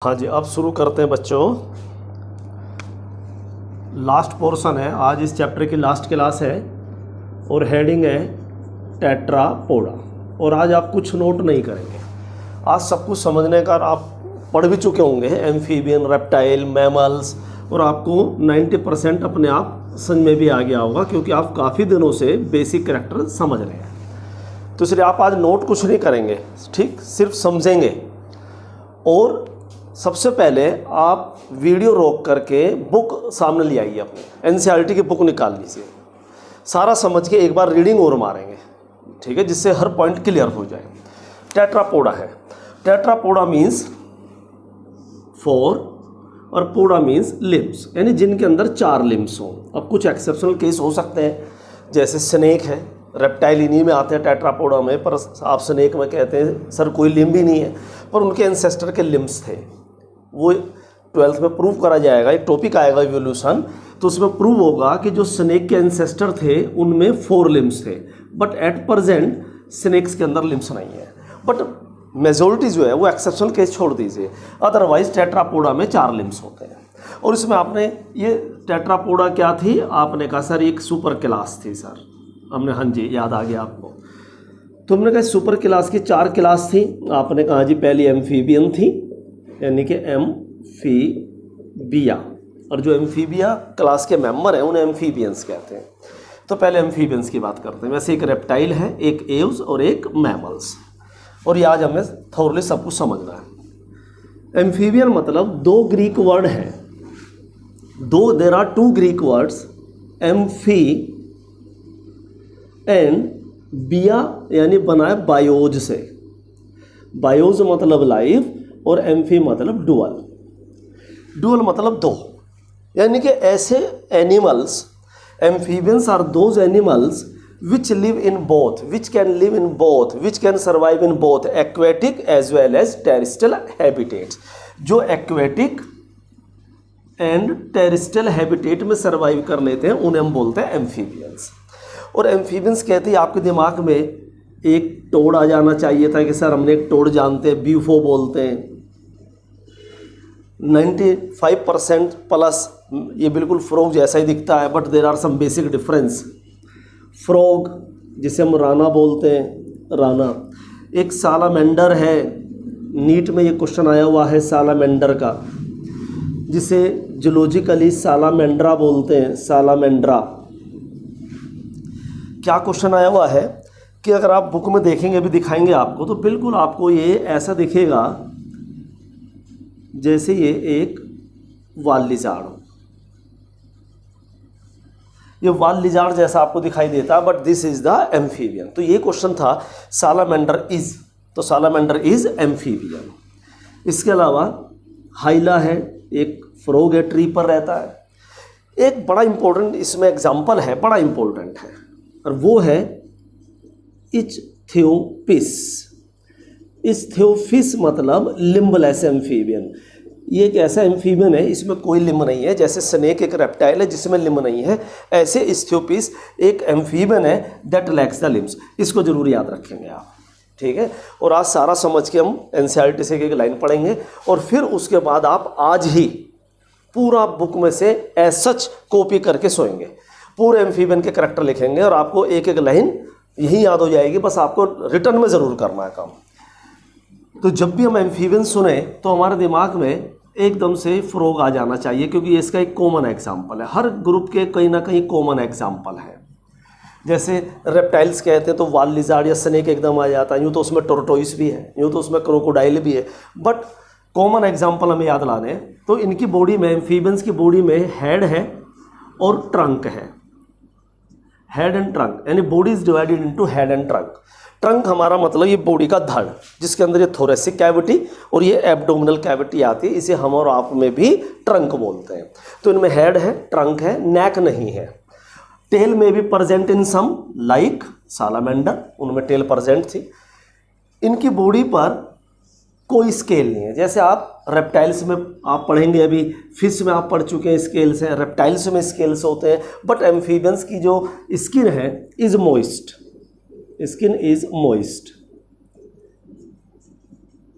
हाँ जी, अब शुरू करते हैं बच्चों। लास्ट पोर्शन है, आज इस चैप्टर की लास्ट क्लास है और हेडिंग है टेट्रापोडा। और आज आप कुछ नोट नहीं करेंगे, आज सब कुछ समझने का आप पढ़ भी चुके होंगे, एम्फीबियन, रेप्टाइल, मैमल्स, और आपको 90% अपने आप समझ में भी आ गया होगा क्योंकि आप काफ़ी दिनों से बेसिक कैरेक्टर समझ रहे हैं। तो इसलिए आप आज नोट कुछ नहीं करेंगे, ठीक, सिर्फ समझेंगे। और सबसे पहले आप वीडियो रोक करके बुक सामने ले आइए, अपने एनसीईआरटी की बुक निकाल लीजिए, सारा समझ के एक बार रीडिंग और मारेंगे, ठीक है, जिससे हर पॉइंट क्लियर हो जाए। टेट्रापोडा है, टेट्रापोडा मीन्स 4 और पोडा मीन्स लिम्स, यानी जिनके अंदर 4 लिम्स हों। अब कुछ एक्सेप्शनल केस हो सकते हैं, जैसे स्नेक है, रेप्टाइल इन्हीं में आते हैं टेट्रापोडा में, पर आप स्नेक में कहते हैं सर कोई लिम्ब ही नहीं है, पर उनके एंसेस्टर के लिम्स थे। वो 12th में प्रूव करा जाएगा, एक टॉपिक आएगा इवोल्यूशन, तो उसमें प्रूव होगा कि जो स्नेक के एंसेस्टर थे उनमें 4 लिम्स थे, बट एट प्रेजेंट स्नेक्स के अंदर लिम्स नहीं है। बट मेजोरिटी जो है वो एक्सेप्शनल केस छोड़ दीजिए, अदरवाइज टेट्रापोडा में 4 लिम्स होते हैं। और इसमें आपने ये टेट्रापोडा क्या थी, आपने कहा सर एक सुपर क्लास थी सर, हमने हाँ जी याद आ गया आपको। तो हमने कहा सुपर क्लास की 4 क्लास थी, आपने कहा जी पहली एम्फीबियन थी, यानी कि एम्फीबिया, और जो एम्फीबिया क्लास के मेंबर हैं उन्हें एम्फीबियंस कहते हैं। तो पहले एम्फीबियंस की बात करते हैं। वैसे एक रेप्टाइल है, एक एव्स और एक मैमल्स, और ये आज हमें थोरली सब कुछ समझना है। एम्फीबियन मतलब 2 ग्रीक वर्ड हैं, there are 2 Greek words, amphi and bia, यानी बना है बायोज से। बायोज मतलब लाइफ और एम्फी मतलब डुअल। डुअल मतलब 2, यानी कि ऐसे animals, amphibians are those animals which live in both, which can live in both, which can survive in both aquatic as well as terrestrial habitats. जो एक्वेटिक एंड टेरेस्ट्रियल हैबिटेट में survive कर लेते हैं उन्हें हम बोलते हैं एम्फीबियंस। और एम्फीबियंस कहते हैं, आपके दिमाग में एक टोड आ जाना चाहिए था कि सर हमने एक टोड जानते हैं, बीफो बोलते हैं। 95% प्लस ये बिल्कुल फ्रॉग जैसा ही दिखता है, but there are some basic difference. Frog जिसे हम राना बोलते हैं, राना। एक सालामेंडर है, नीट में ये क्वेश्चन आया हुआ है सालामेंडर का, जिसे जूलॉजिकली सालामेंड्रा बोलते हैं, सालामेंड्रा। क्या क्वेश्चन आया हुआ है कि अगर आप बुक में देखेंगे, अभी दिखाएंगे आपको, तो बिल्कुल आपको ये ऐसा दिखेगा जैसे ये एक वाल लिजार्ड हो, ये वाल लिजार्ड जैसा आपको दिखाई देता, but this is the amphibian. तो ये क्वेश्चन था सालामेंडर इज, तो सालामेंडर इज एम्फीबियन। इसके अलावा हाइला है, एक फ्रॉग है, ट्री पर रहता है। एक बड़ा इंपॉर्टेंट इसमें एग्जाम्पल है, बड़ा इंपॉर्टेंट है, और वो है इच्थियोपिस। इच्थियोपिस मतलब लिम्बलेस एम्फीबियन। ये एक ऐसा एम्फीबियन है, इसमें कोई लिम्ब नहीं है। जैसे स्नेक एक रेप्टाइल है जिसमें लिम्ब नहीं है, ऐसे इच्थियोपिस एक एम्फीबियन है दैट लैक्स द लिम्स। इसको जरूर याद रखेंगे आप, ठीक है। और आज सारा समझ के हम एनसीईआरटी से एक लाइन पढ़ेंगे, और फिर उसके बाद आप आज ही पूरा बुक में से एज सच कॉपी करके सोएंगे, पूरे एम्फीबियन के करैक्टर लिखेंगे, और आपको एक एक लाइन यही याद हो जाएगी, बस आपको रिटर्न में ज़रूर करना है काम। तो जब भी हम एम्फीबियन सुने तो हमारे दिमाग में एकदम से फ्रॉग आ जाना चाहिए, क्योंकि ये इसका एक कॉमन एग्जाम्पल है, हर ग्रुप के कहीं ना कहीं कॉमन एग्जाम्पल है। जैसे रेप्टाइल्स कहते हैं तो वाल लिजार्ड या स्नेक एकदम आ जाता है, यूँ तो उसमें टोर्टोइस भी है, यूँ तो उसमें क्रोकोडाइल भी है, बट कॉमन एग्जाम्पल हमें याद लाने। तो इनकी बॉडी में, एम्फीबियंस की बॉडी में हेड है और ट्रंक है, हेड एंड ट्रंक, यानी body is divided into head and trunk. Trunk हमारा मतलब ये बॉडी का धड़, जिसके अंदर ये थोरेसिक कैविटी और ये एब्डोमिनल कैविटी आती है, इसे हम और आप में भी ट्रंक बोलते हैं। तो इनमें हेड है, ट्रंक है, नेक नहीं है। टेल में भी प्रेजेंट इन सम, लाइक सालामेंडर, उनमें टेल प्रेजेंट थी। इनकी बॉडी पर कोई स्केल नहीं है, जैसे आप रेप्टाइल्स में आप पढ़ेंगे, अभी फिश में आप पढ़ चुके हैं स्केल्स हैं, रेप्टाइल्स में स्केल्स होते हैं, बट एम्फीबियंस की जो स्किन है is moist, skin is moist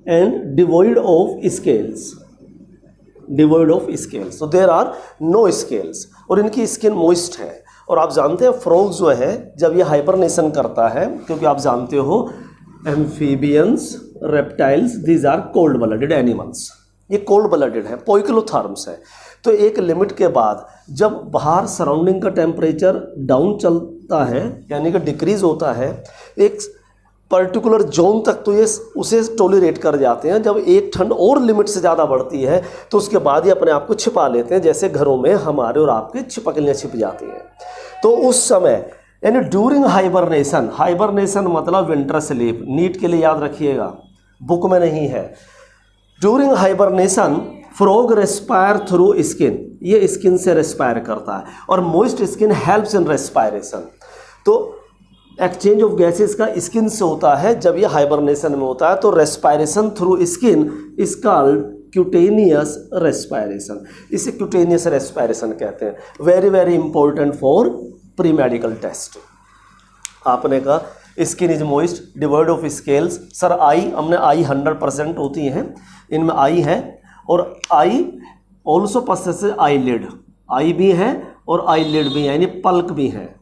and devoid of scales. Devoid of scales, तो देयर आर नो स्केल्स, और इनकी स्किन मॉइस्ट है। और आप जानते हैं फ्रॉग जो है जब ये हाइबरनेशन करता है, क्योंकि आप जानते हो amphibians, reptiles, these are cold blooded animals, ये कोल्ड ब्लडेड है, पोइक्लोथर्म्स है। तो एक लिमिट के बाद जब बाहर सराउंडिंग का टेम्परेचर डाउन चलता है, यानी कि डिक्रीज होता है एक पर्टिकुलर जोन तक, तो ये उसे टॉलरेट कर जाते हैं। जब एक ठंड और लिमिट से ज़्यादा बढ़ती है तो उसके बाद ये अपने आप को छिपा लेते हैं, जैसे घरों में हमारे और आपके छिपकलियाँ छिप जाती हैं। तो उस समय यानी ड्यूरिंग हाइबरनेशन, हाइबरनेशन मतलब विंटर स्लीप, नीट के लिए याद रखिएगा, बुक में नहीं है। During hibernation frog respire through skin, ये स्किन से रेस्पायर करता है, और moist skin helps in respiration. तो एक्सचेंज ऑफ गैसेस का स्किन से होता है जब ये हाइबरनेशन में होता है, तो respiration through skin is called cutaneous respiration, इसे क्यूटेनियस रेस्पायरेशन कहते हैं। Very very important for pre medical test. आपने कहा skin is moist, devoid of scales, sir eye, हमने आई 100% होती हैं, इनमें आई है, और आई ऑल्सो पसेसेस आईलिड, आई भी है और आईलिड भी है, यानी पल्क भी है।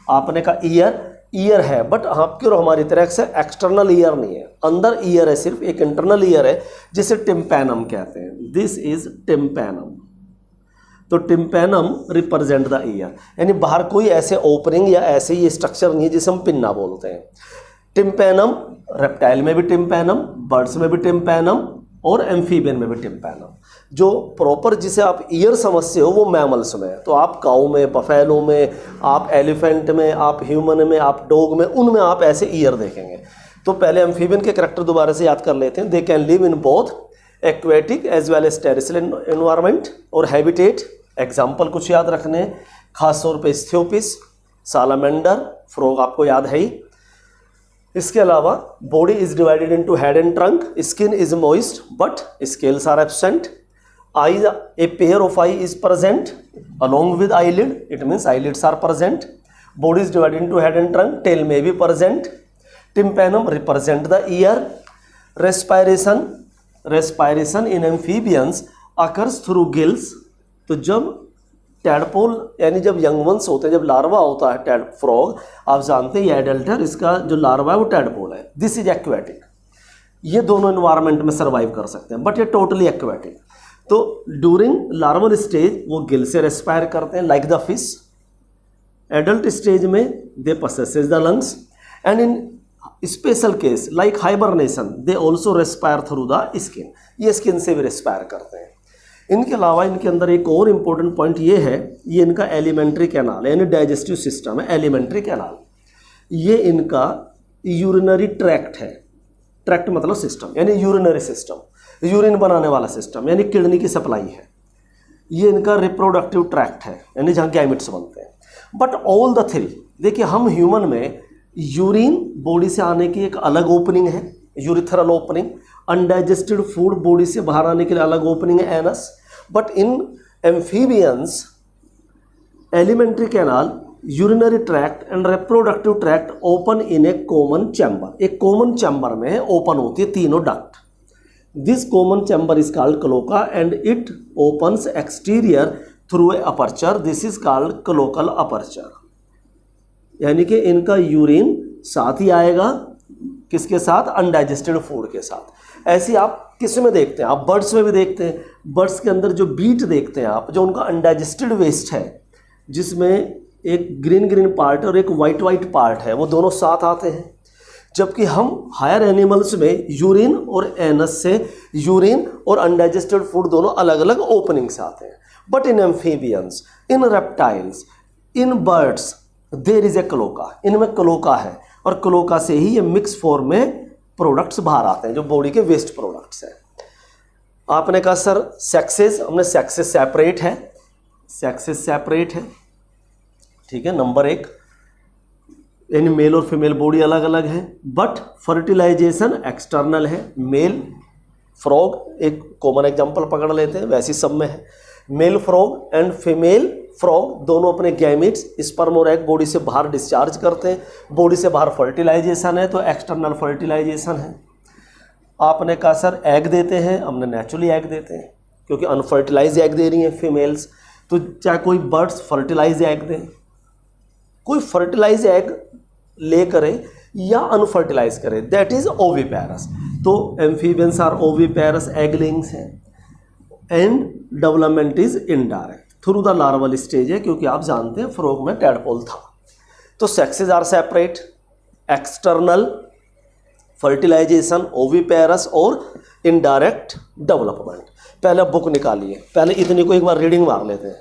आपने कहा ईयर, ईयर है, बट आपकी और हमारी तरह से एक्सटर्नल ईयर नहीं है, अंदर ईयर है, सिर्फ एक इंटरनल ईयर है जिसे टिम्पैनम कहते हैं। This is tympanum. तो टिम्पैनम रिप्रेजेंट द ईयर, यानी बाहर कोई ऐसे ओपनिंग या ऐसे ये स्ट्रक्चर नहीं है जिसे हम पिन्ना बोलते हैं। टिम्पैनम, रेप्टाइल में भी टिम्पैनम, बर्ड्स में भी टिम्पैनम, और एम्फीबियन में भी टिम्पैनम। जो प्रॉपर जिसे आप ईयर समझते हो वो मैमल्स में है, तो आप काऊ में, बफेलो में, आप एलिफेंट में, आप ह्यूमन में, आप डॉग में, उनमें आप ऐसे ईयर देखेंगे। तो पहले एम्फीबियन के करैक्टर दोबारा से याद कर लेते हैं। They can live in both aquatic as well as terrestrial environment और हैबिटेट। एग्जाम्पल कुछ याद रखने, खास तौर पे स्थियोपिस, सालामेंडर, फ्रॉग आपको याद है ही। इसके अलावा body is divided into head and trunk, skin is moist but scales are absent, eye a pair of eye is present along with eyelid, it means eyelids are present, body is divided into head and trunk, tail may be present, tympanum represent the ear, respiration in amphibians occurs through gills। तो जब tadpole यानी जब young ones होते हैं, जब larva होता है टैड frog, आप जानते हैं ये एडल्ट है, इसका जो लार्वा है वो टैडपोल है। दिस इज एक्वेटिक, ये दोनों एनवायरनमेंट में सर्वाइव कर सकते हैं, बट ये टोटली एक्वेटिक। तो ड्यूरिंग लार्वल स्टेज वो गिल से रेस्पायर करते हैं like the fish. Adult stage में they possesses the lungs, and in special case like hibernation they also respire through the skin, ये स्किन से भी रेस्पायर करते हैं। इनके अलावा इनके अंदर एक और इम्पोर्टेंट पॉइंट ये है, ये इनका एलिमेंट्री कैनाल यानी डाइजेस्टिव सिस्टम है। एलिमेंट्री कैनाल ये इनका यूरिनरी ट्रैक्ट है। ट्रैक्ट मतलब सिस्टम, यानी यूरिनरी सिस्टम, यूरिन बनाने वाला सिस्टम, यानी किडनी की सप्लाई है। ये इनका रिप्रोडक्टिव ट्रैक्ट है, यानी जहाँ गैमेट्स बनते हैं। बट ऑल द थ्री, देखिए हम ह्यूमन में यूरिन बॉडी से आने की एक अलग ओपनिंग है, urethral opening. Undigested food body से बाहर आने के लिए अलग ओपनिंग है, anus. But in amphibians alimentary canal, urinary tract and reproductive tract open in A common chamber, एक कॉमन चैम्बर में ओपन होती है तीनों duct. This common chamber is called cloaca and it opens exterior through a aperture, this is called cloacal aperture. यानी कि इनका urine साथ ही आएगा, किसके साथ? अनडाइजेस्टेड फूड के साथ। ऐसे आप किस में देखते हैं? आप बर्ड्स में भी देखते हैं। बर्ड्स के अंदर जो बीट देखते हैं आप, जो उनका अनडाइजेस्टेड वेस्ट है, जिसमें एक ग्रीन ग्रीन पार्ट और एक वाइट वाइट पार्ट है, वो दोनों साथ आते हैं। जबकि हम हायर एनिमल्स में यूरिन और एनस से यूरिन और अनडाइजेस्टेड फूड दोनों अलग अलग ओपनिंग से आते हैं। But in amphibians, in reptiles, in birds there is a cloaca, इनमें क्लोका है, और क्लोका से ही ये मिक्स फॉर्म में प्रोडक्ट्स बाहर आते हैं, जो बॉडी के वेस्ट प्रोडक्ट्स हैं। आपने कहा सर सेक्सेस, हमने सेक्सेस सेपरेट है, सेक्सेस सेपरेट है, ठीक है, नंबर 1, यानी मेल और फीमेल बॉडी अलग अलग है। बट फर्टिलाइजेशन एक्सटर्नल है। मेल फ्रॉग एक कॉमन एग्जांपल पकड़ लेते हैं, वैसे सब में है। Male frog and female frog दोनों अपने गैमेट्स स्पर्म और एग बॉडी से बाहर डिस्चार्ज करते हैं। बॉडी से बाहर फर्टिलाइजेशन है, तो एक्सटर्नल फर्टिलाइजेशन है। आपने कहा सर एग देते हैं, हमने नेचुरली एग देते हैं। क्योंकि अनफर्टिलाइज एग दे रही हैं फीमेल्स। तो चाहे कोई बर्ड्स फर्टिलाइज एग दें, कोई फर्टिलाइज एग ले करे या अनफर्टिलाइज करे, दैट इज ओविपेरस। तो एम्फीबियंस आर ओविपेरस एगलिंग्स हैं and development is indirect through the larval stage है, क्योंकि आप जानते हैं फ्रॉग में टैडपोल था। तो sexes are separate, external fertilization, oviparous और इनडायरेक्ट डेवलपमेंट। पहले बुक निकालिए, पहले इतनी को एक बार रीडिंग मार लेते हैं,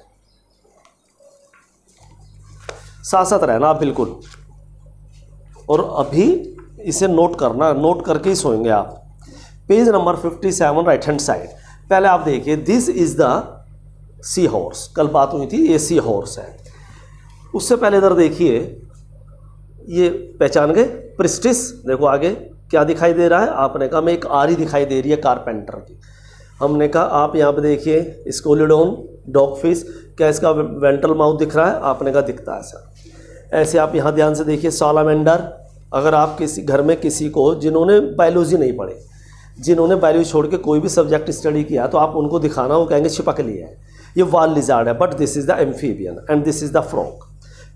साथ साथ रहना आप बिल्कुल, और अभी इसे नोट करना, नोट करके ही सोएंगे आप। Page number 57 right hand side. पहले आप देखिए, this is the seahorse, कल बात हुई थी, ये सी हॉर्स है। उससे पहले इधर देखिए, ये पहचान गए प्रिस्टिस, देखो आगे क्या दिखाई दे रहा है, आपने कहा मैं एक आरी दिखाई दे रही है कारपेंटर की, हमने कहा आप यहाँ पे देखिए स्कोलिडोन डॉग फिश, क्या इसका वेंट्रल माउथ दिख रहा है, आपने कहा दिखता है सर। ऐसे आप यहाँ ध्यान से देखिए सालामेंडर, अगर आप किसी घर में किसी को जिन्होंने बायोलॉजी नहीं पढ़ी, जिन्होंने बायोलॉजी छोड़ के कोई भी सब्जेक्ट स्टडी किया, तो आप उनको दिखाना, वो कहेंगे छिपक लिया है, ये वाल लिजार्ड है, but this is the amphibian and this is the frog.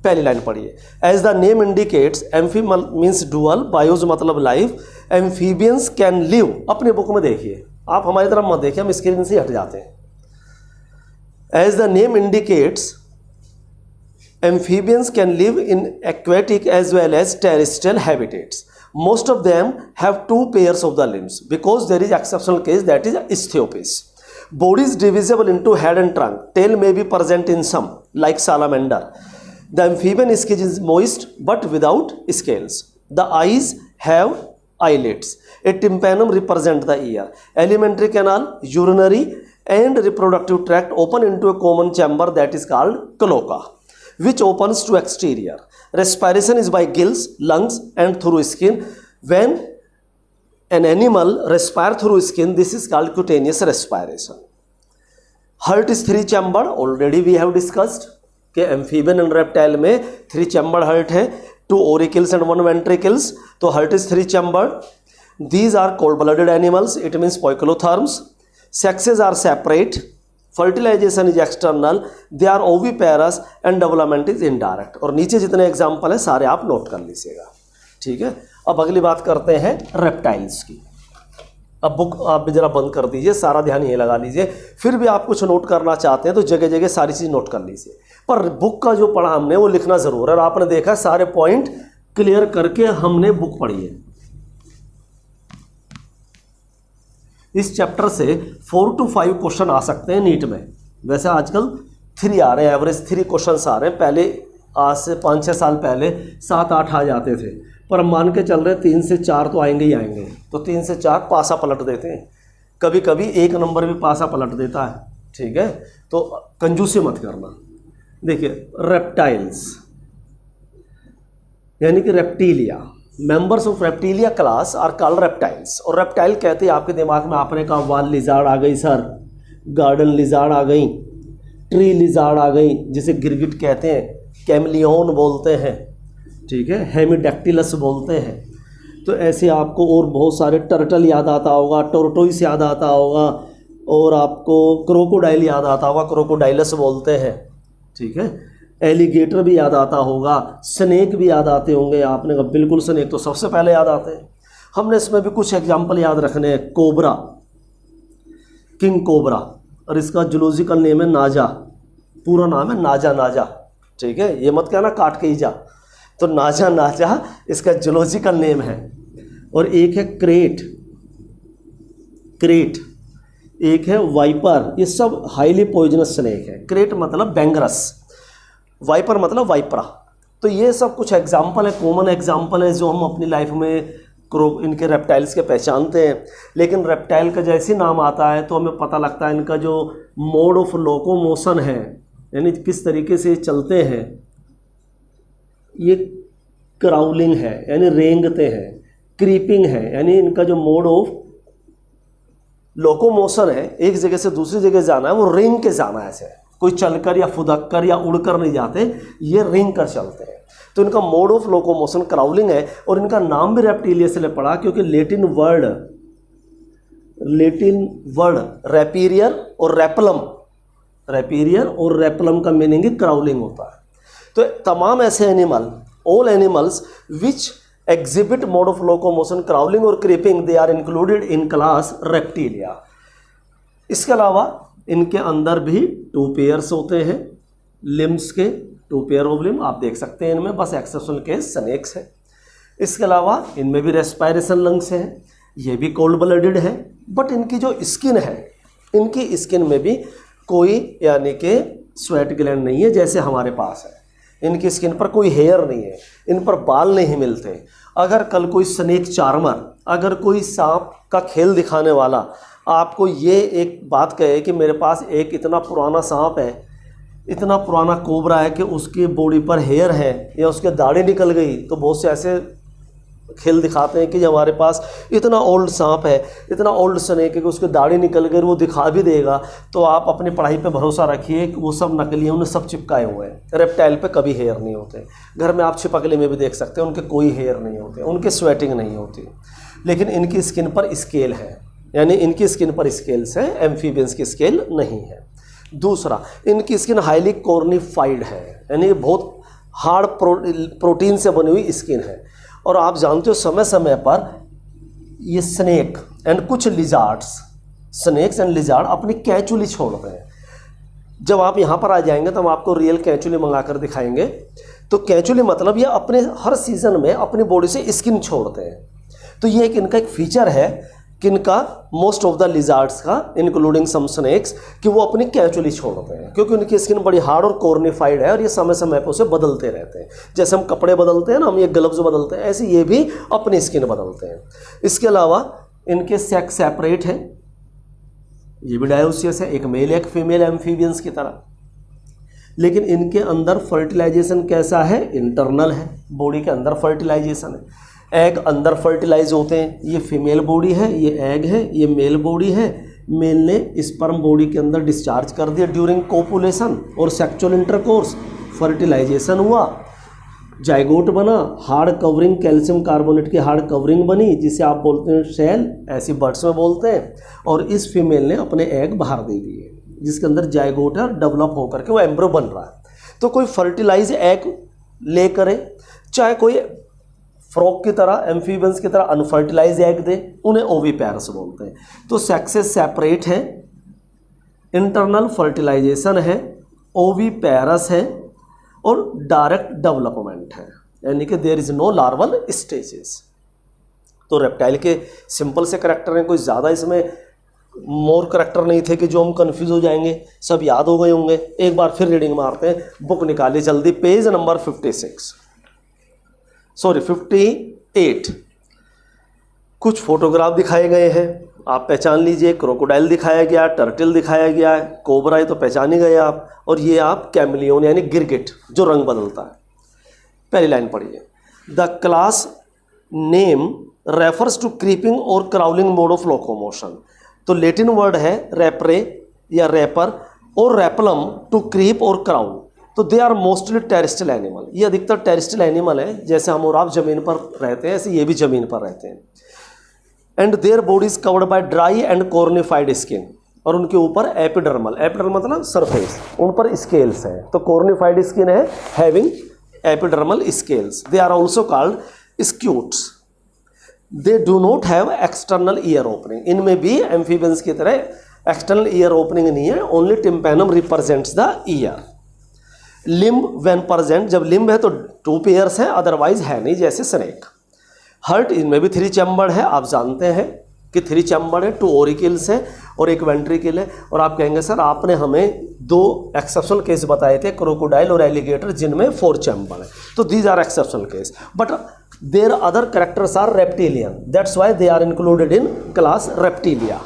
पहली लाइन पढ़िए, as the name indicates, amphi means dual, bios मतलब लाइफ, एम्फीबियंस कैन लिव। अपने बुक में देखिए, आप हमारी तरफ मत देखिए, हम स्क्रीन से हट जाते हैं। As the name indicates, amphibians can live in aquatic as well as terrestrial habitats. Most of them have two pairs of the limbs, because there is exceptional case, that is Ichthyopis. Body is divisible into head and trunk. Tail may be present in some, like salamander. The amphibian skin is moist but without scales. The eyes have eyelids. A tympanum represents the ear. Alimentary canal, urinary and reproductive tract open into a common chamber that is called cloaca, which opens to exterior. Respiration is by gills, lungs and through skin. When an animal respires through skin, this is called cutaneous respiration. Heart is three chambered, already we have discussed कि amphibian and reptile में three chambered heart है, two auricles and one ventricles, तो heart is three chambered. These are cold blooded animals, it means poikilotherms. Sexes are separate, fertilization is external, they are oviparous and development is indirect. और नीचे जितने example है सारे आप note कर लीजिएगा, ठीक है। अब अगली बात करते हैं रेप्टाइल्स की। अब बुक आप भी जरा बंद कर दीजिए, सारा ध्यान ये लगा लीजिए, फिर भी आप कुछ नोट करना चाहते हैं तो जगह जगह सारी चीज़ नोट कर लीजिए, पर बुक का जो पढ़ा हमने वो लिखना ज़रूर है। और आपने देखा सारे पॉइंट क्लियर करके हमने बुक पढ़ी है। इस चैप्टर से 4 to 5 क्वेश्चन आ सकते हैं नीट में। वैसे आजकल 3 आ रहे हैं, एवरेज 3 क्वेश्चन आ रहे हैं। पहले आज से 5-6 साल पहले 7-8 आ जाते थे, पर मान के चल रहे 3 से 4 तो आएंगे ही आएंगे। तो 3 से 4 पासा पलट देते हैं, कभी कभी 1 नंबर भी पासा पलट देता है, ठीक है। तो कंजूसी मत करना। देखिए रेप्टाइल्स यानी कि reptilia, members of reptilia class are called reptiles. और रेप्टाइल कहते हैं, आपके दिमाग में आपने कहा वाल लिजार्ड आ गई सर, गार्डन लिजार्ड आ गई, ट्री लिजार्ड आ गई जिसे गिरगिट कहते हैं, कैमलियन बोलते हैं, ठीक है, हेमिडेक्टिलस बोलते हैं। तो ऐसे आपको और बहुत सारे, टर्टल याद आता होगा, टोर्टोइस याद आता होगा, और आपको क्रोकोडाइल याद आता होगा, क्रोकोडाइलस बोलते हैं, ठीक है। एलिगेटर भी याद आता होगा, स्नेक भी याद आते होंगे। आपने कहा बिल्कुल, स्नेक तो सबसे पहले याद आते हैं। हमने इसमें भी कुछ एग्जाम्पल याद रखने हैं। कोबरा, किंग कोबरा, और इसका जूलॉजिकल नेम है नाजा, पूरा नाम है नाजा नाजा, ठीक है। ये मत कहना काट के ही जा, तो नाजा नाजा इसका जूलॉजिकल नेम है। और एक है क्रेट, क्रेट, एक है वाइपर, ये सब हाईली पॉइजनस स्नेक है। क्रेट मतलब बैंगरस, वाइपर मतलब वाइपरा। तो ये सब कुछ एग्जाम्पल है, कॉमन एग्जाम्पल है जो हम अपनी लाइफ में इनके रेप्टाइल्स के पहचानते हैं। लेकिन रेप्टाइल का जैसे नाम आता है तो हमें पता लगता है इनका जो मोड ऑफ लोकोमोशन है, यानी किस तरीके से चलते हैं, ये क्राउलिंग है यानी रेंगते हैं, क्रीपिंग है यानी इनका जो मोड ऑफ लोकोमोशन है, एक जगह से दूसरी जगह जाना है, वो रेंग के जाना है। ऐसे कोई चलकर या फुदक कर या उड़कर नहीं जाते, ये रेंग कर चलते हैं। तो इनका मोड ऑफ लोकोमोशन क्राउलिंग है। और इनका नाम भी रेप्टीलिया से पड़ा क्योंकि लैटिन वर्ड लेटिन वर्ड रैपीरियर और रैपलम, रैपीरियर और रैपलम का मीनिंग ही क्राउलिंग होता है। तो तमाम ऐसे animal, all animals which exhibit mode of locomotion crawling और creeping, they are included in class reptilia. इसके अलावा इनके अंदर भी 2 पेयर्स होते हैं लिम्स के, 2 पेयर ऑफ लिम्ब आप देख सकते हैं इनमें, बस एक्सेप्शनल केस स्नेक्स है। इसके अलावा इनमें भी रेस्पायरेशन लंग्स हैं, ये भी कोल्ड ब्लडेड है, बट इनकी जो स्किन है, इनकी स्किन में भी कोई यानी कि स्वेट ग्लैंड नहीं है जैसे हमारे पास है। इनकी स्किन पर कोई हेयर नहीं है, इन पर बाल नहीं मिलते। अगर कल कोई स्नेक चार्मर, अगर कोई सांप का खेल दिखाने वाला आपको ये एक बात कहे कि मेरे पास एक इतना पुराना सांप है, इतना पुराना कोबरा है कि उसकी बॉडी पर हेयर है या उसके दाढ़ी निकल गई, तो बहुत से ऐसे खेल दिखाते हैं कि हमारे पास इतना ओल्ड सांप है, इतना ओल्ड स्नेक है कि उसके दाढ़ी निकल गई, वो दिखा भी देगा। तो आप अपनी पढ़ाई पे भरोसा रखिए कि वो सब नकली हैं, उन्हें सब चिपकाए हुए हैं। रेप्टाइल पे कभी हेयर नहीं होते। घर में आप छिपकली में भी देख सकते हैं, उनके कोई हेयर नहीं होते, उनके स्वेटिंग नहीं होती। लेकिन इनकी स्किन पर स्केल है, यानी इनकी स्किन पर स्केल्स हैं, एम्फीबियंस की स्केल नहीं है। दूसरा, इनकी स्किन हाईली कॉर्निफाइड है, यानी बहुत हार्ड प्रोटीन से बनी हुई स्किन है। और आप जानते हो समय समय पर ये स्नेक एंड कुछ लिजार्ड्स, स्नेक्स एंड लिजार्ड अपनी कैचुली छोड़ते हैं। जब आप यहाँ पर आ जाएंगे तो हम आपको रियल कैचुली मंगा कर दिखाएंगे। तो कैचुली मतलब ये अपने हर सीजन में अपनी बॉडी से स्किन छोड़ते हैं। तो ये एक इनका एक फीचर है किनका, मोस्ट ऑफ द लिजार्ड्स का, इंक्लूडिंग सम स्नेक्स, कि वो अपनी कैचुली छोड़ते हैं क्योंकि उनकी स्किन बड़ी हार्ड और कॉर्निफाइड है और ये समय समय पर उसे बदलते रहते हैं। जैसे हम कपड़े बदलते हैं ना, हम ये ग्लव्स बदलते हैं, ऐसे ये भी अपनी स्किन बदलते हैं। इसके अलावा इनके सेक्स सेपरेट है, ये भी डायोसियस है, एक मेल एक फीमेल एम्फीबियंस की तरह। लेकिन इनके अंदर फर्टिलाइजेशन कैसा है, इंटरनल है, बॉडी के अंदर फर्टिलाइजेशन है। एग अंदर फर्टिलाइज होते हैं, ये फीमेल बॉडी है, ये एग है, ये मेल बॉडी है। मेल ने स्पर्म बॉडी के अंदर डिस्चार्ज कर दिया ड्यूरिंग कोपुलेशन और सेक्सुअल इंटरकोर्स, फर्टिलाइजेशन हुआ, जाइगोट बना, हार्ड कवरिंग, कैल्शियम कार्बोनेट की हार्ड कवरिंग बनी जिसे आप बोलते हैं शेल, ऐसी बर्ड्स में बोलते हैं। और इस फीमेल ने अपने एग बाहर दे दिए जिसके अंदर जाइगोट है, डेवलप होकर के वो एम्ब्रियो बन रहा है। तो कोई फर्टिलाइज एग ले करे, चाहे कोई फ्रॉग की तरह, एम्फीबियंस की तरह अनफर्टिलाइज एग दे, उन्हें ओविपेरस बोलते हैं। तो सेक्सेस सेपरेट है, इंटरनल फर्टिलाइजेशन है, ओविपेरस है और डायरेक्ट डेवलपमेंट है, यानी कि there is no larval stages. तो रेप्टाइल के सिंपल से करैक्टर हैं, कोई ज़्यादा इसमें मोर करैक्टर नहीं थे कि जो हम कंफ्यूज हो जाएंगे, सब याद हो गए होंगे। एक बार फिर रीडिंग मारते हैं, बुक निकालिए जल्दी, पेज नंबर 58। कुछ फोटोग्राफ दिखाए गए हैं, आप पहचान लीजिए। क्रोकोडाइल दिखाया गया, टर्टल दिखाया गया है, कोबरा ये तो पहचान ही गए आप, और ये आप कैमलियन यानी गिरगिट जो रंग बदलता है। पहली लाइन पढ़िए, the class name refers to creeping और क्राउलिंग मोड ऑफ लोकोमोशन। तो लेटिन वर्ड है रैपरे या रैपर और रैपलम, टू क्रीप और क्राउल। तो they are mostly terrestrial animal, ये अधिकतर टेरेस्ट्रियल एनिमल है, जैसे हम और आप जमीन पर रहते हैं ऐसे ये भी जमीन पर रहते हैं। And their body is covered by dry and cornified skin, और उनके ऊपर एपिडर्मल, एपिडर्मल मतलब सरफेस, उन पर स्केल्स हैं। तो कॉर्निफाइड स्किन है having epidermal scales. They are also called scutes. They do not have external ear opening, इनमें भी एम्फीबियंस की तरह एक्सटर्नल ईयर ओपनिंग नहीं है, only tympanum represents the year. Limb when present, जब लिम्ब है तो 2 पेयर्स हैं, अदरवाइज है नहीं, जैसे स्नेक। हर्ट, इनमें भी 3 चैम्बर्ड है, आप जानते हैं कि 3 चैम्बर्ड है, 2 ओरिकल्स है और 1 वेंट्रिकल है। और आप कहेंगे सर आपने हमें 2 एक्सेप्शनल केस बताए थे, क्रोकोडाइल और एलिगेटर, जिनमें 4 चैम्बर्ड है। तो these are exceptional case, but there other characters are reptilian, that's why they are included in class reptilia.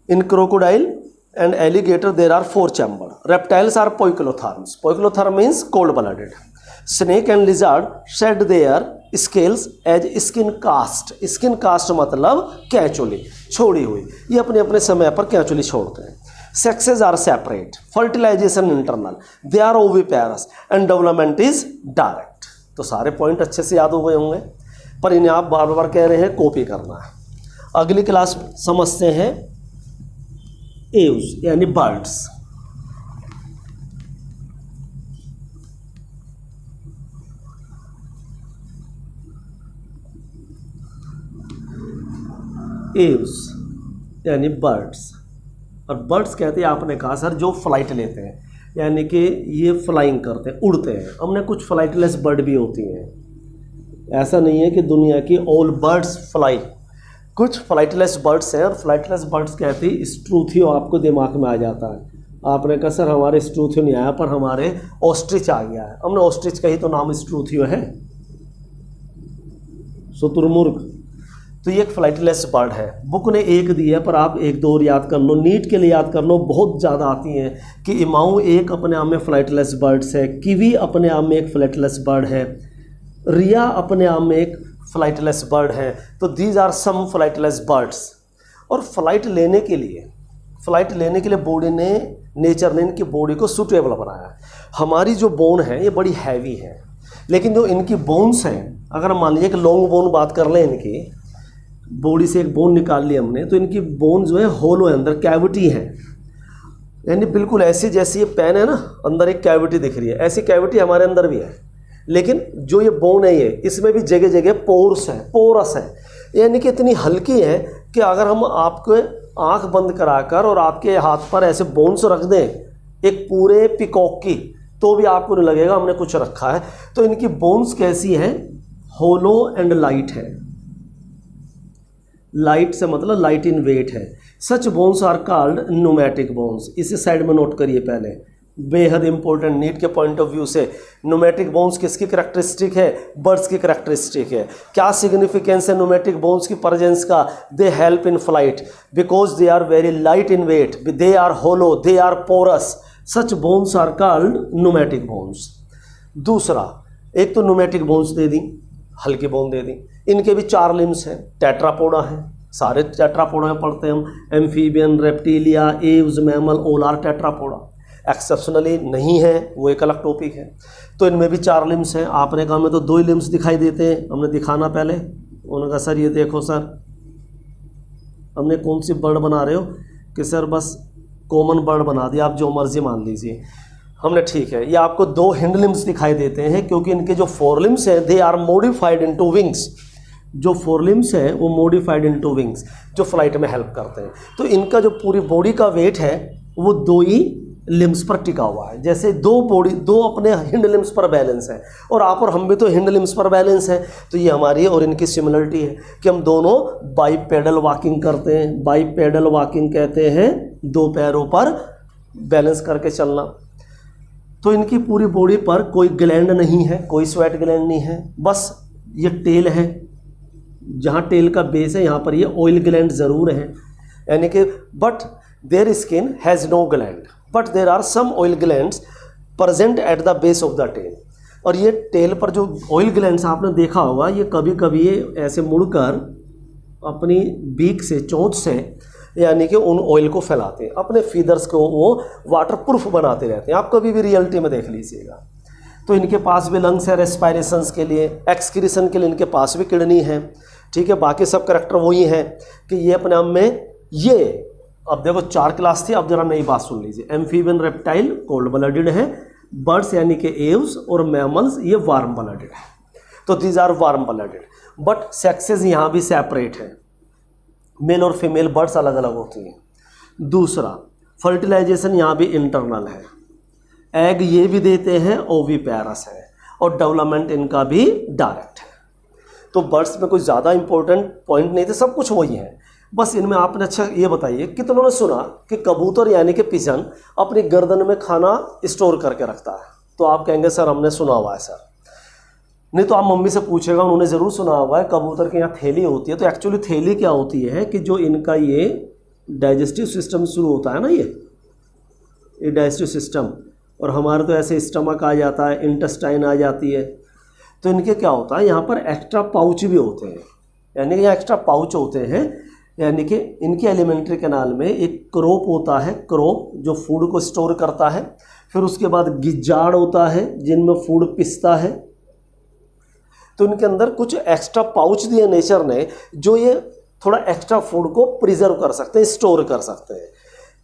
In crocodile and alligator there are 4 chamber. Reptiles are poikilotherms. Poikilotherm means cold blooded. Snake and lizard shed their scales as skin cast. Skin cast मतलब कैचुली छोड़ी हुई, ये अपने अपने समय पर कैचुली छोड़ते हैं। Sexes are separate. Fertilization internal. They are oviparous and development is direct. तो सारे पॉइंट अच्छे से याद हो गए होंगे, पर इन्हें आप बार बार कह रहे हैं कॉपी करना है। अगली क्लास समझते हैं एव्स यानी बर्ड्स। एव्स यानी बर्ड्स, और बर्ड्स कहते हैं, आपने कहा सर जो फ्लाइट लेते हैं, यानी कि ये फ्लाइंग करते हैं, उड़ते हैं। हमने कुछ फ्लाइटलेस बर्ड भी होती हैं, ऐसा नहीं है कि दुनिया की ऑल बर्ड्स फ्लाई, कुछ फ्लाइटलेस बर्ड्स हैं। और फ्लाइटलेस बर्ड्स कहते हैं स्ट्रूथियो, आपको दिमाग में आ जाता है। आपने कहा सर हमारे स्ट्रूथियो नहीं आया, पर हमारे ऑस्ट्रिच आ गया है। हमने ऑस्ट्रिच का ही तो नाम स्ट्रूथियो है, शुतुरमुर्ग। तो ये एक फ्लाइटलेस बर्ड है। बुक ने एक दी है, पर आप एक दो और याद कर लो, नीट के लिए याद कर लो, बहुत ज़्यादा आती हैं कि इमाऊ एक अपने आप में फ्लाइटलेस बर्ड्स है, किवी अपने आप में एक फ्लाइटलेस बर्ड है, रिया अपने आप में एक फ्लाइटलेस बर्ड है। तो these are some flightless birds. और फ्लाइट लेने के लिए बॉडी ने, नेचर ने इनकी बॉडी को सूटेबल बनाया। हमारी जो बोन है ये बड़ी हैवी है, लेकिन जो इनकी बोन्स हैं, अगर मान लीजिए कि लॉन्ग बोन बात कर लें, इनकी बॉडी से एक बोन निकाल ली हमने, तो इनकी बोन जो है होलो है, अंदर कैविटी है, यानी बिल्कुल ऐसी जैसी ये पेन है ना, अंदर एक कैविटी दिख रही है, ऐसी कैविटी हमारे अंदर भी है। लेकिन जो ये बोन है ये, इसमें भी जगह जगह पोरस है, यानी कि इतनी हल्की है कि अगर हम आपको आंख बंद कराकर और आपके हाथ पर ऐसे बोन्स रख दें एक पूरे पिकॉक की, तो भी आपको नहीं लगेगा हमने कुछ रखा है। तो इनकी बोन्स कैसी है, होलो एंड लाइट है। लाइट से मतलब लाइट इन वेट है। Such bones are called pneumatic bones. इसे साइड में नोट करिए पहले, बेहद इंपॉर्टेंट नीट के पॉइंट ऑफ व्यू से। न्यूमेटिक बोन्स किसकी करैक्टरिस्टिक है, बर्ड्स की करैक्टरिस्टिक है। क्या सिग्निफिकेंस है न्यूमेटिक बोन्स की प्रेजेंस का, they help in flight because they are very light in weight, they are hollow, they are porous, such bones are called pneumatic bones. दूसरा, एक तो न्यूमेटिक बोन्स दे दी, हल्की बोन दे दी। इनके भी 4 लिम्स हैं, टेट्रापोडा हैं, सारे टेट्रापोडा में पढ़ते हैं हम, amphibian, reptilia, aves, mammal, all are tetrapoda. Exceptionally नहीं है, वो एक अलग टॉपिक है। तो इनमें भी 4 लिम्स हैं। आपने कहा हमें तो 2 ही लिम्स दिखाई देते हैं, हमने दिखाना पहले। उन्होंने कहा सर ये देखो सर, हमने कौन सी बर्ड बना रहे हो, कि सर बस कॉमन बर्ड बना दिया, आप जो मर्जी मान लीजिए। हमने ठीक है, ये आपको 2 हिंड लिम्स दिखाई देते हैं, क्योंकि इनके जो 4 लिम्स हैं they are modified into wings. जो 4 लिम्स हैं वो मॉडिफाइड इनटू विंग्स, जो फ्लाइट में हेल्प करते हैं। तो इनका जो पूरी बॉडी का वेट है वो 2 ही लिम्स पर टिका हुआ है। जैसे 2 अपने हिंड लिम्स पर बैलेंस है, और आप और हम भी तो हिंड लिम्स पर बैलेंस है। तो ये हमारी और इनकी सिमिलरिटी है कि हम दोनों बाइपेडल वॉकिंग करते हैं। बाइपेडल वॉकिंग कहते हैं 2 पैरों पर बैलेंस करके चलना। तो इनकी पूरी बॉडी पर कोई ग्लैंड नहीं है, कोई स्वेट ग्लैंड नहीं है, बस ये टेल है। जहाँ टेल का बेस है यहाँ पर ये ऑयल ग्लैंड ज़रूर है, यानी कि but their skin has no gland, but there are some oil glands present at the base of the tail. और ये टेल पर जो ऑयल ग्लैंड्स आपने देखा होगा, ये कभी कभी ये ऐसे मुड़कर अपनी बीक से, चोंच से, यानी कि उन ऑयल को फैलाते हैं, अपने फीदर्स को वो वाटर प्रूफ बनाते रहते हैं। आप कभी भी रियलिटी में देख लीजिएगा। तो इनके पास भी लंग्स है रेस्पायरेशंस के लिए, एक्सक्रीशन के लिए इनके पास भी किडनी है, ठीक है। बाकी सब करैक्टर वही हैं कि ये अपने आप में ये, अब देखो 4 क्लास थी, अब जरा नई बात सुन लीजिए। एम्फीबियन रेप्टाइल कोल्ड ब्लडेड है, बर्ड्स यानी कि एव्स और मैमल्स ये वार्म ब्लडेड है। तो these are warm blooded, but sexes यहाँ भी सेपरेट है, मेल और फीमेल बर्ड्स अलग अलग होती हैं। दूसरा, फर्टिलाइजेशन यहाँ भी इंटरनल है, एग ये भी देते हैं, ओविपेरस है, और डेवलपमेंट इनका भी डायरेक्ट है। तो बर्ड्स में कोई ज़्यादा इंपॉर्टेंट पॉइंट नहीं थे, सब कुछ वही है। बस इनमें आपने अच्छा ये बताइए, कितनों ने सुना कि कबूतर यानी कि पिजन अपनी गर्दन में खाना स्टोर करके रखता है? तो आप कहेंगे सर हमने सुना हुआ है सर। नहीं तो आप मम्मी से पूछेगा, उन्होंने ज़रूर सुना हुआ है कबूतर के यहाँ थैली होती है। तो एक्चुअली थैली क्या होती है कि जो इनका ये डाइजेस्टिव सिस्टम शुरू होता है ना, ये डाइजेस्टिव सिस्टम, और हमारे तो ऐसे स्टमक आ जाता है, इंटेस्टाइन आ जाती है। तो इनके क्या होता है, यहाँ पर एक्स्ट्रा पाउच भी होते हैं, यानी कि यहाँ एक्स्ट्रा पाउच होते हैं, यानी कि इनकी एलिमेंट्री कैनाल में एक क्रोप होता है, क्रोप जो फूड को स्टोर करता है। फिर उसके बाद गिजाड़ होता है जिनमें फूड पिसता है। तो इनके अंदर कुछ एक्स्ट्रा पाउच दिए नेचर ने, जो ये थोड़ा एक्स्ट्रा फूड को प्रिजर्व कर सकते हैं, स्टोर कर सकते हैं।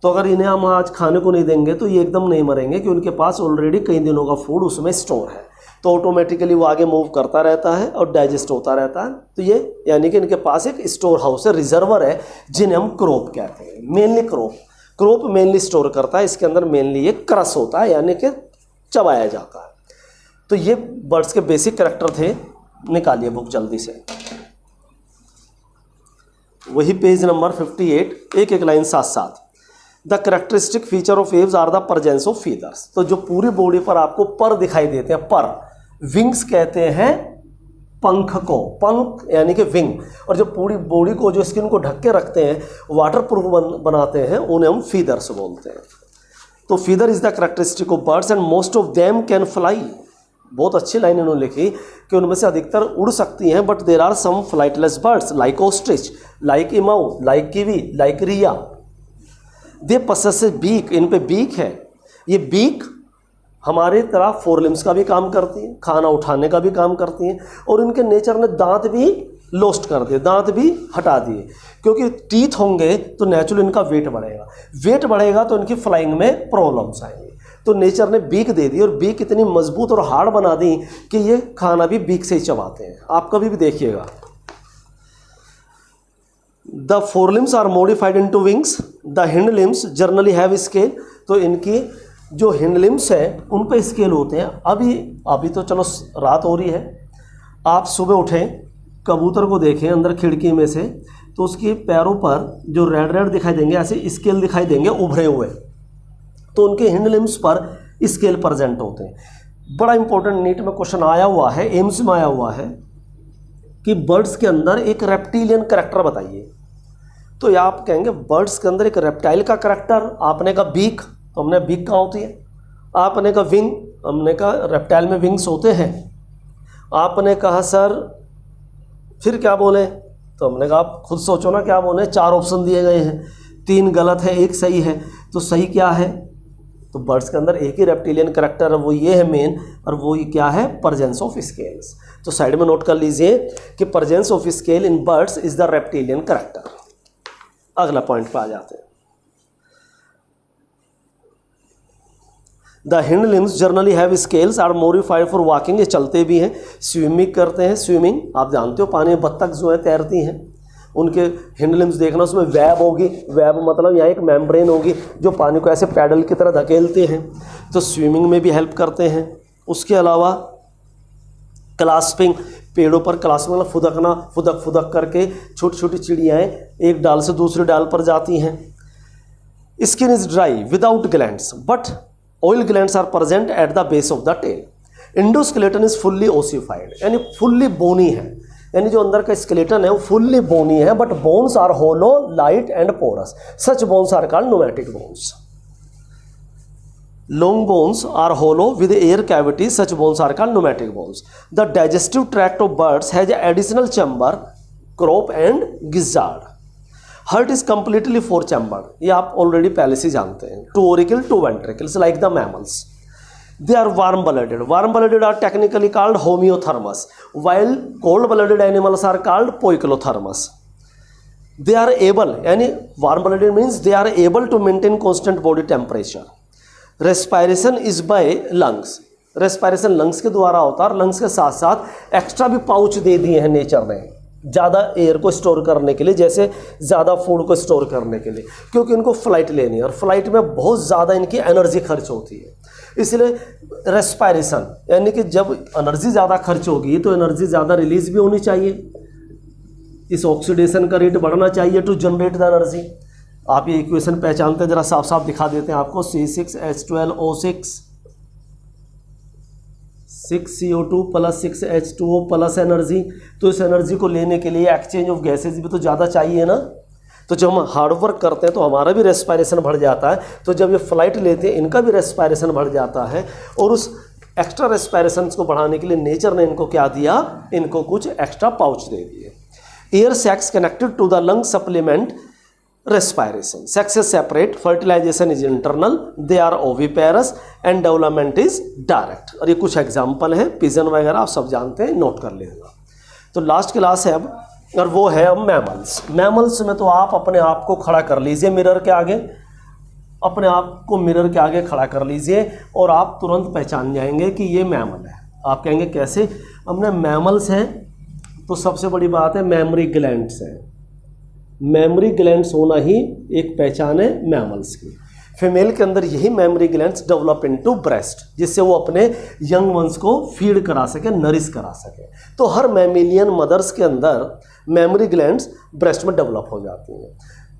तो अगर इन्हें हम आज खाने को नहीं देंगे तो ये एकदम नहीं मरेंगे, कि उनके पास ऑलरेडी कई दिनों का फूड उसमें स्टोर है, तो ऑटोमेटिकली वो आगे मूव करता रहता है और डाइजेस्ट होता रहता है। तो ये यानी कि इनके पास एक स्टोर हाउस है, रिजर्वर है, जिन्हें हम क्रॉप कहते हैं। मेनली क्रॉप मेनली स्टोर करता है, इसके अंदर मेनली ये क्रस होता है, यानी कि चबाया जाता है। तो ये बर्ड्स के बेसिक कैरेक्टर थे। निकालिए बुक जल्दी से, वही पेज नंबर 58, एक लाइन साथ साथ। The characteristic feature of aves are the presence of feathers. तो जो पूरी बॉडी पर आपको पर दिखाई देते हैं, पर विंग्स कहते हैं पंख को, पंख यानी कि विंग, और जो पूरी बॉडी को, जो स्किन को ढक के रखते हैं, वाटर प्रूफ बनाते हैं, उन्हें हम फीदर्स बोलते हैं। तो feather is the characteristic of birds and most of them can fly. बहुत अच्छी लाइन इन्होंने लिखी कि उनमें से अधिकतर उड़ सकती हैं, but there are some flightless birds like ostrich, like emu, like kiwi, like rhea. They possess beak, इन पे बीक है। ये बीक हमारे तरह फोर लिम्स का भी काम करती है, खाना उठाने का भी काम करती हैं, और इनके नेचर ने दांत भी लोस्ट कर दिए, दांत भी हटा दिए, क्योंकि टीथ होंगे तो नेचुरली इनका वेट बढ़ेगा, वेट बढ़ेगा तो इनकी फ्लाइंग में प्रॉब्लम्स आएंगी। तो नेचर ने बीक दे दी, और बीक इतनी मजबूत और हार्ड बना दी कि ये खाना भी बीक से ही चबाते हैं। आप कभी भी देखिएगा। The four limbs are modified into wings, the hind limbs generally have scale. तो इनकी जो हिंड लिम्स है उन पे स्केल होते हैं। अभी तो चलो रात हो रही है, आप सुबह उठें, कबूतर को देखें अंदर खिड़की में से, तो उसके पैरों पर जो रेड दिखाई देंगे, ऐसे स्केल दिखाई देंगे उभरे हुए, तो उनके हिंड लिम्स पर स्केल प्रेजेंट होते हैं। बड़ा इंपॉर्टेंट नीट में क्वेश्चन आया हुआ है, एम्स में आया हुआ है कि बर्ड्स के अंदर एक रेप्टिलियन करैक्टर बताइए। तो ये आप कहेंगे बर्ड्स के अंदर एक रेप्टाइल का करैक्टर, आपने कहा बीक, तो हमने बीक कहाँ होती है, आपने कहा विंग, हमने कहा रेप्टाइल में विंग्स होते हैं, आपने कहा सर फिर क्या बोले, तो हमने कहा आप खुद सोचो ना क्या बोले। 4 ऑप्शन दिए गए हैं, 3 गलत है, 1 सही है, तो सही क्या है? तो बर्ड्स के अंदर एक ही रेप्टिलियन करैक्टर है, वो ये है मेन, और वो ये क्या है? Presence of scales. तो साइड में नोट कर लीजिए कि presence of scale in birds is the reptilian character. अगला पॉइंट पे आ जाते हैं। The hind limbs generally have scales are modified for walking. ये चलते भी हैं, स्विमिंग करते हैं। स्विमिंग आप जानते हो, पानी में बत्तख जो है तैरती हैं, उनके हिंड लिम्स देखना, उसमें वेब होगी, वेब मतलब यहाँ एक मेम्ब्रेन होगी जो पानी को ऐसे पैडल की तरह धकेलते हैं, तो स्विमिंग में भी हेल्प करते हैं। उसके अलावा क्लास्पिंग, पेड़ों पर क्लास्पिंग मतलब फुदकना, फुदक फुदक करके छोटी छोटी चिड़ियाएँ एक डाल से दूसरे डाल पर जाती हैं। Skin is dry without glands but oil glands are present at the base of the tail. Endoskeleton is fully ossified, यानी फुल्ली बोनी है, यानी जो अंदर का स्केलेटन है वो फुल्ली बोनी है, but bones are hollow, light and porous. Such bones are called pneumatic bones. Long bones are hollow with air cavity, such bones are called pneumatic bones. The digestive tract of birds has additional chamber, crop and gizzard. Heart is completely 4 chambered, ये आप already पहले से जानते हैं। 2 auricle 2 ventricles like the mammals. They are warm-blooded. Warm-blooded are technically called homeothermous, while cold-blooded animals are called poikilothermous. They are able, यानी warm-blooded means they are able to maintain constant body temperature. Respiration is by lungs. Respiration lungs के द्वारा होता है, और lungs के साथ साथ extra भी पाउच दे दिए हैं नेचर ने, ज़्यादा एयर को स्टोर करने के लिए, जैसे ज़्यादा फूड को स्टोर करने के लिए, क्योंकि इनको फ्लाइट लेनी है और फ्लाइट में बहुत ज़्यादा इनकी एनर्जी खर्च होती है। इसलिए रेस्पायरेशन, यानी कि जब एनर्जी ज़्यादा खर्च होगी तो एनर्जी ज़्यादा रिलीज भी होनी चाहिए, इस ऑक्सीडेशन का रेट बढ़ना चाहिए टू जनरेट द एनर्जी। आप ये इक्वेशन पहचानते हैं, जरा साफ साफ दिखा देते हैं आपको। C6H12O6 6CO2 plus 6H2O plus energy, तो इस एनर्जी को लेने के लिए एक्सचेंज ऑफ गैसेज भी तो ज़्यादा चाहिए ना। तो जब हम हार्ड वर्क करते हैं तो हमारा भी रेस्पायरेशन बढ़ जाता है, तो जब ये फ्लाइट लेते हैं इनका भी रेस्पायरेशन बढ़ जाता है, और उस एक्स्ट्रा रेस्पायरेशन को बढ़ाने के लिए नेचर ने इनको क्या दिया, इनको कुछ एक्स्ट्रा पाउच दे दिए। Air sacs connected to the lung supplement respiration. Sex is separate, fertilization is internal, they are oviparous and development is direct. और ये कुछ एग्जाम्पल हैं, पिजन वगैरह आप सब जानते हैं, नोट कर लीजिएगा। तो लास्ट क्लास है अब और वो है अब मैमल्स। मैमल्स में तो आप अपने आप को खड़ा कर लीजिए मिरर के आगे, अपने आप को मिरर के आगे खड़ा कर लीजिए और आप तुरंत पहचान जाएंगे कि ये मैमल है। आप कहेंगे कैसे? हमने मैमल्स हैं तो सबसे बड़ी बात है मेमोरी ग्लैंड्स है। मेमोरी ग्लैंड्स होना ही एक पहचान है मैमल्स की। फीमेल के अंदर यही mammary glands develop into breast, जिससे वो अपने यंग वंस को फीड करा सके, नरिश करा सके। तो हर मैमिलियन मदर्स के अंदर मेमोरी ग्लैंड्स ब्रेस्ट में डेवलप हो जाती हैं।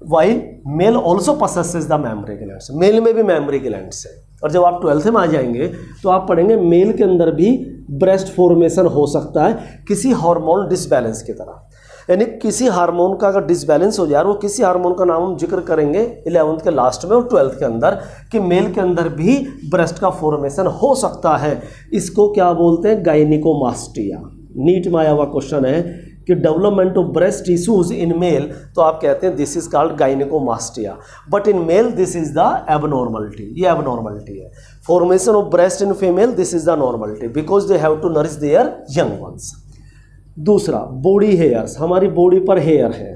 While male also possesses the mammary glands, male में भी मेमोरी ग्लैंड्स है। और जब आप 12th में आ जाएंगे तो आप पढ़ेंगे मेल के अंदर भी ब्रेस्ट फॉर्मेशन हो सकता है किसी हार्मोन डिसबैलेंस की तरह। यानी किसी हार्मोन का अगर डिसबैलेंस हो जाए, वो किसी हार्मोन का नाम हम जिक्र करेंगे 11th के लास्ट में और 12th के अंदर, कि मेल के अंदर भी ब्रेस्ट का फॉर्मेशन हो सकता है। इसको क्या बोलते हैं? गायनिकोमास्टिया। नीट में आया हुआ क्वेश्चन है कि development of breast tissues in male, तो आप कहते हैं this is called gynaecomastia, but in male this is the abnormality. ये एबनॉर्मलिटी है। Formation of breast in female this is the normality because they have to nourish their young ones. दूसरा, body hairs. हमारी body पर hair है,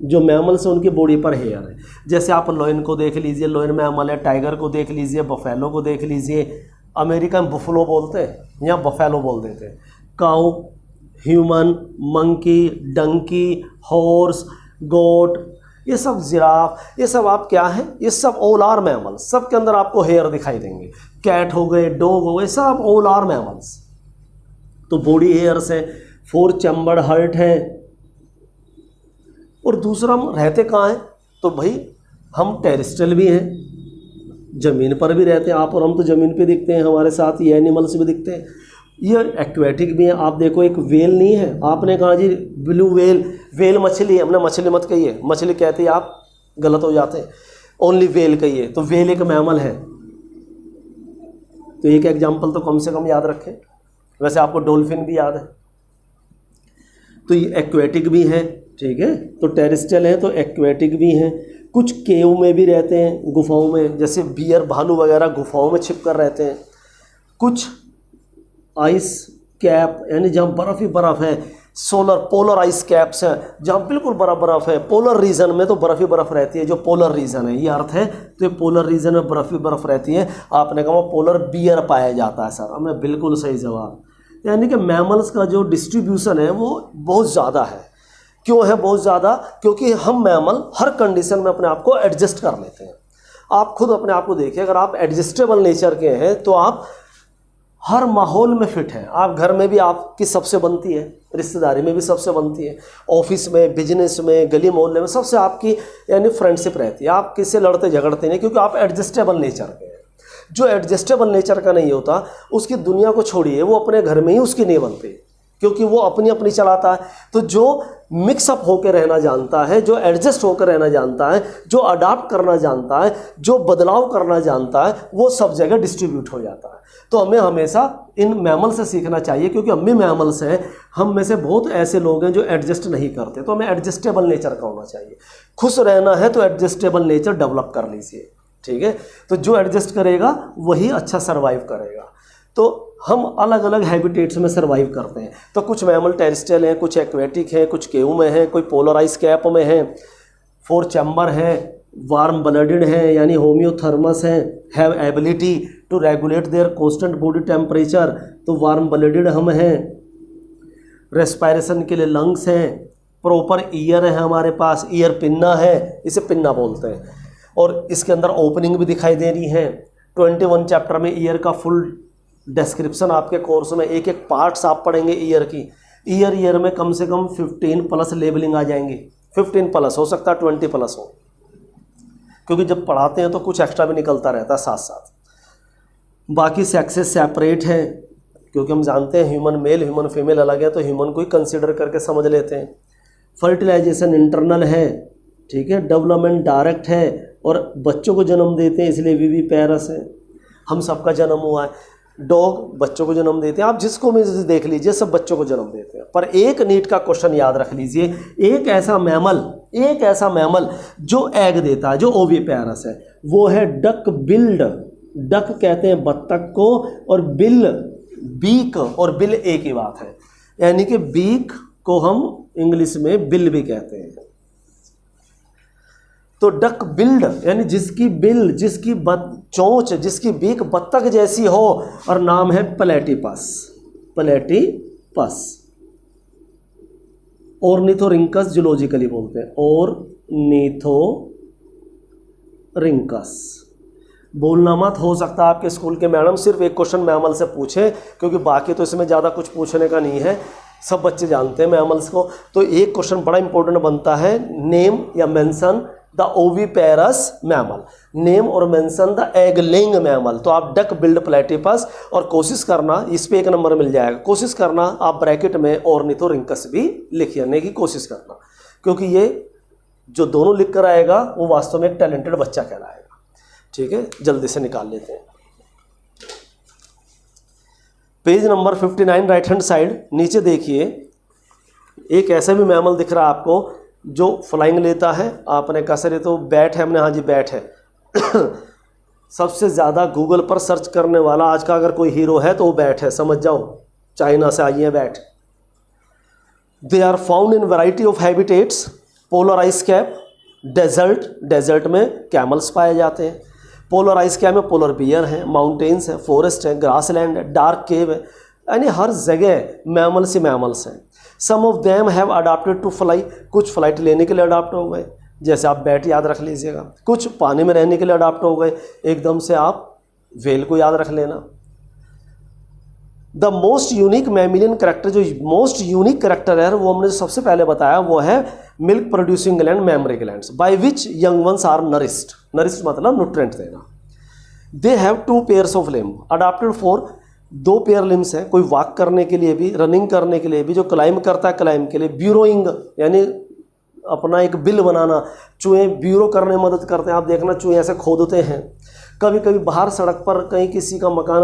जो mammals हैं उनकी body पर हेयर है। जैसे आप लॉयन को देख लीजिए, लॉयन मैमल है। टाइगर को देख लीजिए, बफेलो को देख लीजिए। अमेरिका में बुफलो बोलते हैं या बफेलो बोल देते हैं। काऊ, ह्यूमन, मंकी, डंकी, हॉर्स, गोट, ये सब जिराफ, ये सब आप क्या है? ये सब ऑल आर मैमल्स। सब के अंदर आपको हेयर दिखाई देंगे। कैट हो गए, डॉग हो गए, सब ऑल आर मैमल्स। तो बॉडी हेयर्स है। 4 चैम्बर्ड हार्ट है। और दूसरा, हम रहते कहाँ हैं? तो भाई हम टेरेस्ट्रियल भी हैं, ज़मीन पर भी रहते हैं। आप और हम तो ज़मीन पे दिखते हैं, हमारे साथ ये एनिमल्स भी दिखते हैं। ये एक्वेटिक भी है। आप देखो, एक वेल नहीं है, आपने कहा जी ब्लू वेल, वेल मछली, हमने मछली मत कहिए, मछली कहते हैं आप गलत हो जाते हैं, ओनली वेल कहिए। तो वेल एक मैमल है। तो एक एग्जाम्पल तो कम से कम याद रखें। वैसे आपको डॉल्फिन भी याद है। तो ये एक्वेटिक भी है, ठीक है। तो टेरेस्ट्रियल है तो एक्वेटिक भी हैं। कुछ केव में भी रहते हैं, गुफाओं में, जैसे बियर, भालू वगैरह गुफाओं में छिप कर रहते हैं। कुछ आइस कैप, यानी जहाँ बर्फ़ ही बर्फ़ है, पोलर आइस कैप्स हैं, जहाँ बिल्कुल बर्फ़ है। पोलर रीजन में तो बर्फ़ ही बर्फ़ रहती है, जो पोलर रीजन है, ये अर्थ है। तो ये पोलर रीजन में बर्फ़ ही बर्फ़ रहती है। आपने कहा पोलर बियर पाया जाता है सर, हमें बिल्कुल सही जवाब। यानी कि मैमल्स का जो डिस्ट्रीब्यूशन है वो बहुत ज़्यादा है। क्यों है बहुत ज़्यादा? क्योंकि हम मैमल हर कंडीशन में अपने आप को एडजस्ट कर लेते हैं। आप खुद अपने आप को देखिए, अगर आप एडजस्टेबल नेचर के हैं तो आप हर माहौल में फिट हैं। आप घर में भी आपकी सबसे बनती है, रिश्तेदारी में भी सबसे बनती है, ऑफिस में, बिजनेस में, गली मोहल्ले में सबसे आपकी यानी फ्रेंडशिप रहती है। आप किससे लड़ते झगड़ते नहीं, क्योंकि आप एडजस्टेबल नेचर के हैं। जो एडजस्टेबल नेचर का नहीं होता उसकी दुनिया को छोड़िए, वो अपने घर में ही उसकी नहीं बनती, क्योंकि वो अपनी अपनी चलाता है। तो जो मिक्सअप होकर रहना जानता है, जो एडजस्ट होकर रहना जानता है, जो अडाप्ट करना जानता है, जो बदलाव करना जानता है, वो सब जगह डिस्ट्रीब्यूट हो जाता है। तो हमें हमेशा इन मैमल से सीखना चाहिए, क्योंकि हम भी मैमल्स हैं। हम में से बहुत ऐसे लोग हैं जो एडजस्ट नहीं करते। तो हमें एडजस्टेबल नेचर का होना चाहिए। खुश रहना है तो एडजस्टेबल नेचर डेवलप कर लीजिए, ठीक है। तो जो एडजस्ट करेगा वही अच्छा सर्वाइव करेगा। तो हम अलग अलग हैबिटेट्स में सर्वाइव करते हैं। तो कुछ मैमल टेरेस्ट्रियल हैं, कुछ एक्वेटिक हैं, कुछ केव में हैं, कोई पोलराइज कैप में हैं, 4 चैम्बर है, वार्म ब्लडेड है यानी होम्योथर्मस हैं, have ability to regulate their constant body temperature, तो वार्म ब्लडेड हम हैं। रेस्पायरेशन के लिए लंग्स हैं, प्रॉपर ईयर है हमारे पास, ईयर पिन्ना है, इसे पिन्ना बोलते हैं। और इसके अंदर ओपनिंग भी दिखाई दे रही है। 21 चैप्टर में ईयर का फुल डिस्क्रिप्शन आपके कोर्स में, एक एक पार्ट्स आप पढ़ेंगे ईयर की। ईयर में कम से कम 15 प्लस लेबलिंग आ जाएंगी। 15 प्लस हो सकता है 20 प्लस हो, क्योंकि जब पढ़ाते हैं तो कुछ एक्स्ट्रा भी निकलता रहता है साथ साथ। बाकी सेक्सेस सेपरेट है, क्योंकि हम जानते हैं ह्यूमन मेल ह्यूमन फीमेल अलग है, तो ह्यूमन को ही कंसिडर करके समझ लेते हैं। फर्टिलाइजेशन इंटरनल है, ठीक है। डेवलपमेंट डायरेक्ट है, और बच्चों को जन्म देते हैं, इसलिए विवी पैरस है। हम सबका जन्म हुआ है। डॉग बच्चों को जन्म देते हैं, आप जिसको भी देख लीजिए सब बच्चों को जन्म देते हैं। पर एक नीट का क्वेश्चन याद रख लीजिए, एक ऐसा मैमल जो एग देता है, जो ओविपेरस है, वो है डक बिल्ड। डक कहते हैं बत्तख को, और बीक और बिल एक ही बात है। यानी कि बीक को हम इंग्लिश में बिल भी कहते हैं। तो डक बिल्ड यानी जिसकी बिल, जिसकी चोंच, जिसकी बीक बत्तख जैसी हो, और नाम है प्लेटिपस। प्लेटिपस। ऑर्निथोरिंकस जूलॉजिकली बोलते हैं, ऑर्निथोरिंकस। बोलना मत, हो सकता है आपके स्कूल के मैडम सिर्फ एक क्वेश्चन मैमल से पूछे, क्योंकि बाकी तो इसमें ज़्यादा कुछ पूछने का नहीं है, सब बच्चे जानते हैं मैमल्स को। तो एक क्वेश्चन बड़ा इंपॉर्टेंट बनता है, नेम या mention the oviparous mammal, name और mention the egg laying mammal. तो आप डक बिल्ड प्लेटिपस, और कोशिश करना, इस पे 1 नंबर मिल जाएगा। कोशिश करना आप ब्रैकेट में ऑर्निथोरिंकस भी लिखने की कोशिश करना, क्योंकि ये जो दोनों लिख कर आएगा वो वास्तव में एक टैलेंटेड बच्चा कहलाएगा। ठीक है, जल्दी से निकाल लेते हैं। Page number 59 right hand side नीचे देखिए, एक ऐसा भी मैमल दिख रहा है आपको जो फ्लाइंग लेता है। आपने कैसे ले, तो बैट है, हमने, हाँ जी बैट है। सबसे ज़्यादा गूगल पर सर्च करने वाला आज का अगर कोई हीरो है तो वो बैट है, समझ जाओ, चाइना से आई है bat. They are found in variety of habitats, polar ice cap, desert, desert में कैमल्स पाए जाते हैं। पोलर आइस कैप में पोलर बियर है, माउंटेन्स है, फॉरेस्ट है, ग्रासलैंड है, डार्क केव है, यानी हर जगह मैमल्स ही मैमल्स हैं। Some of them have adapted to fly, कुछ फ्लाइट लेने के लिए अडाप्ट हो गए, जैसे आप बैट याद रख लीजिएगा। कुछ पानी में रहने के लिए अडाप्ट हो गए, एकदम से आप व्हेल को याद रख लेना। The most unique mammalian character, जो मोस्ट यूनिक करेक्टर है वो हमने जो सबसे पहले बताया वो है milk producing gland, mammary glands, by which young ones are nourished. Nourished मतलब न्यूट्रिएंट देना। They have 2 pairs of limb adapted for, 2 pair limbs हैं, कोई वॉक करने के लिए भी, रनिंग करने के लिए भी, जो क्लाइंब करता है क्लाइंब के लिए, ब्यूरोइंग यानी अपना एक बिल बनाना, चूहे ब्यूरो करने में मदद करते हैं। आप देखना चूहे ऐसे खोदते हैं, कभी कभी बाहर सड़क पर कहीं किसी का मकान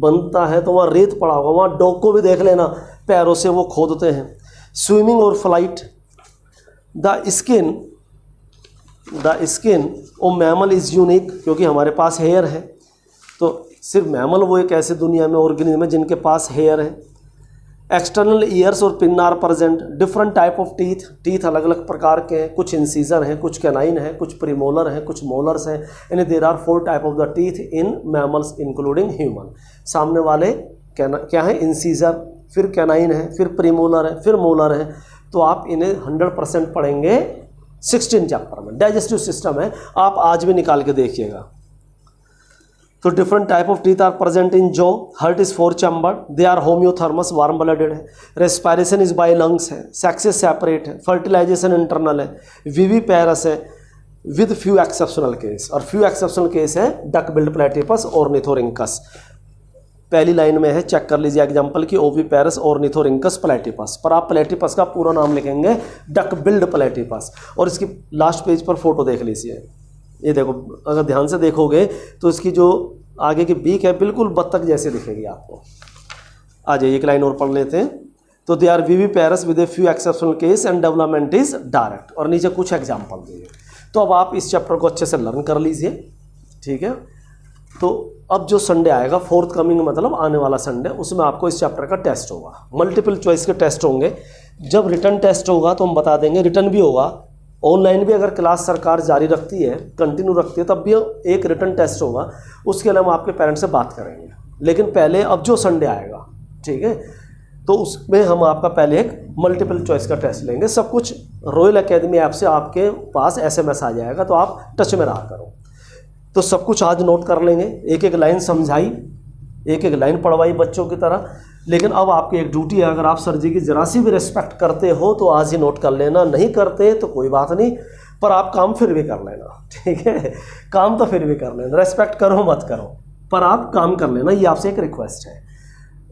बनता है तो वहाँ रेत पड़ा होगा, वहाँ डॉग को भी देख लेना, पैरों से वो खोदते हैं। स्विमिंग और flight. The skin of mammal is unique, क्योंकि हमारे पास हेयर है, तो सिर्फ मैमल वो एक ऐसे दुनिया में ऑर्गेनिज्म है जिनके पास हेयर है। एक्सटर्नल ईयर्स और pinna are present, different type of teeth, teeth अलग अलग प्रकार के हैं, कुछ इंसीजर हैं, कुछ कैनाइन हैं, कुछ प्रीमोलर हैं, कुछ मोलर्स हैं, यानी there are 4 type of the teeth in mammals including human. सामने वाले क्या है, इंसीजर, फिर कैनाइन है, फिर प्रीमोलर है, फिर मोलर है। तो आप इन्हें 100% पढ़ेंगे 16 चैप्टर में। डाइजेस्टिव सिस्टम है, आप आज भी निकाल के देखिएगा। तो different type of teeth are present in jaw, heart is 4 chambered, they are homeothermous, warm blooded है, रेस्पिरेशन इज बाय लंग्स है, सेक्सेस सेपरेट है, फर्टिलाइजेशन इंटरनल है, विविपेरस है विद फ्यू एक्सेप्शनल केस, और फ्यू एक्सेप्शनल केस है duck billed platypus, ornithorhynchus. पहली line में है, चेक कर लीजिए एग्जांपल की, ओविपेरस, ऑर्निथोरिंकस, प्लेटिपस, पर आप प्लेटिपस का पूरा नाम लिखेंगे डक बिल्ड प्लेटिपस। और इसकी लास्ट पेज पर फोटो देख लीजिए, ये देखो, अगर ध्यान से देखोगे तो इसकी जो आगे की बीक है बिल्कुल बत्तख जैसे दिखेगी आपको। आ जाइए, एक लाइन और पढ़ लेते हैं। तो they are viviparous with a few exceptional case and development is direct, और नीचे कुछ एग्जाम्पल दिए। तो अब आप इस चैप्टर को अच्छे से लर्न कर लीजिए, ठीक है। तो अब जो संडे आएगा, 4th कमिंग मतलब आने वाला संडे, उसमें आपको इस चैप्टर का टेस्ट होगा, मल्टीपल चॉइस के टेस्ट होंगे। जब रिटर्न टेस्ट होगा तो हम बता देंगे, रिटर्न भी होगा, ऑनलाइन भी अगर क्लास सरकार जारी रखती है, कंटिन्यू रखती है, तब भी एक रिटर्न टेस्ट होगा। उसके लिए हम आपके पेरेंट्स से बात करेंगे, लेकिन पहले अब जो संडे आएगा, ठीक है, तो उसमें हम आपका पहले एक मल्टीपल चॉइस का टेस्ट लेंगे। सब कुछ रॉयल एकेडमी ऐप से आपके पास SMS आ जाएगा, तो आप टच में रहा करो। तो सब कुछ आज नोट कर लेंगे, एक एक लाइन समझाई, एक एक लाइन पढ़वाई बच्चों की तरह। लेकिन अब आपकी एक ड्यूटी है, अगर आप सर जी की जरा सी भी रिस्पेक्ट करते हो तो आज ही नोट कर लेना, नहीं करते तो कोई बात नहीं, पर आप काम फिर भी कर लेना, ठीक है। काम तो फिर भी कर लेना, रिस्पेक्ट करो मत करो, पर आप काम कर लेना, ये आपसे एक रिक्वेस्ट है।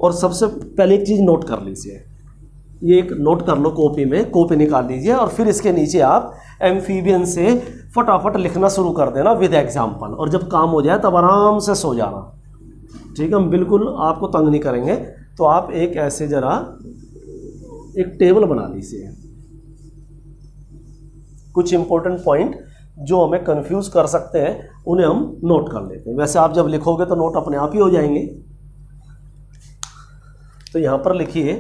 और सबसे पहले एक चीज़ नोट कर लीजिए, ये एक नोट कर लो कॉपी में, कॉपी निकाल लीजिए, और फिर इसके नीचे आप एम्फीबियन से फटाफट लिखना शुरू कर देना विद एग्जाम्पल। और जब काम हो जाए तब आराम से सो जाना, ठीक है। हम बिल्कुल आपको तंग नहीं करेंगे। तो आप एक ऐसे ज़रा एक टेबल बना लीजिए, कुछ इंपॉर्टेंट पॉइंट जो हमें कंफ्यूज कर सकते हैं उन्हें हम नोट कर लेते हैं। वैसे आप जब लिखोगे तो नोट अपने आप ही हो जाएंगे। तो यहाँ पर लिखिए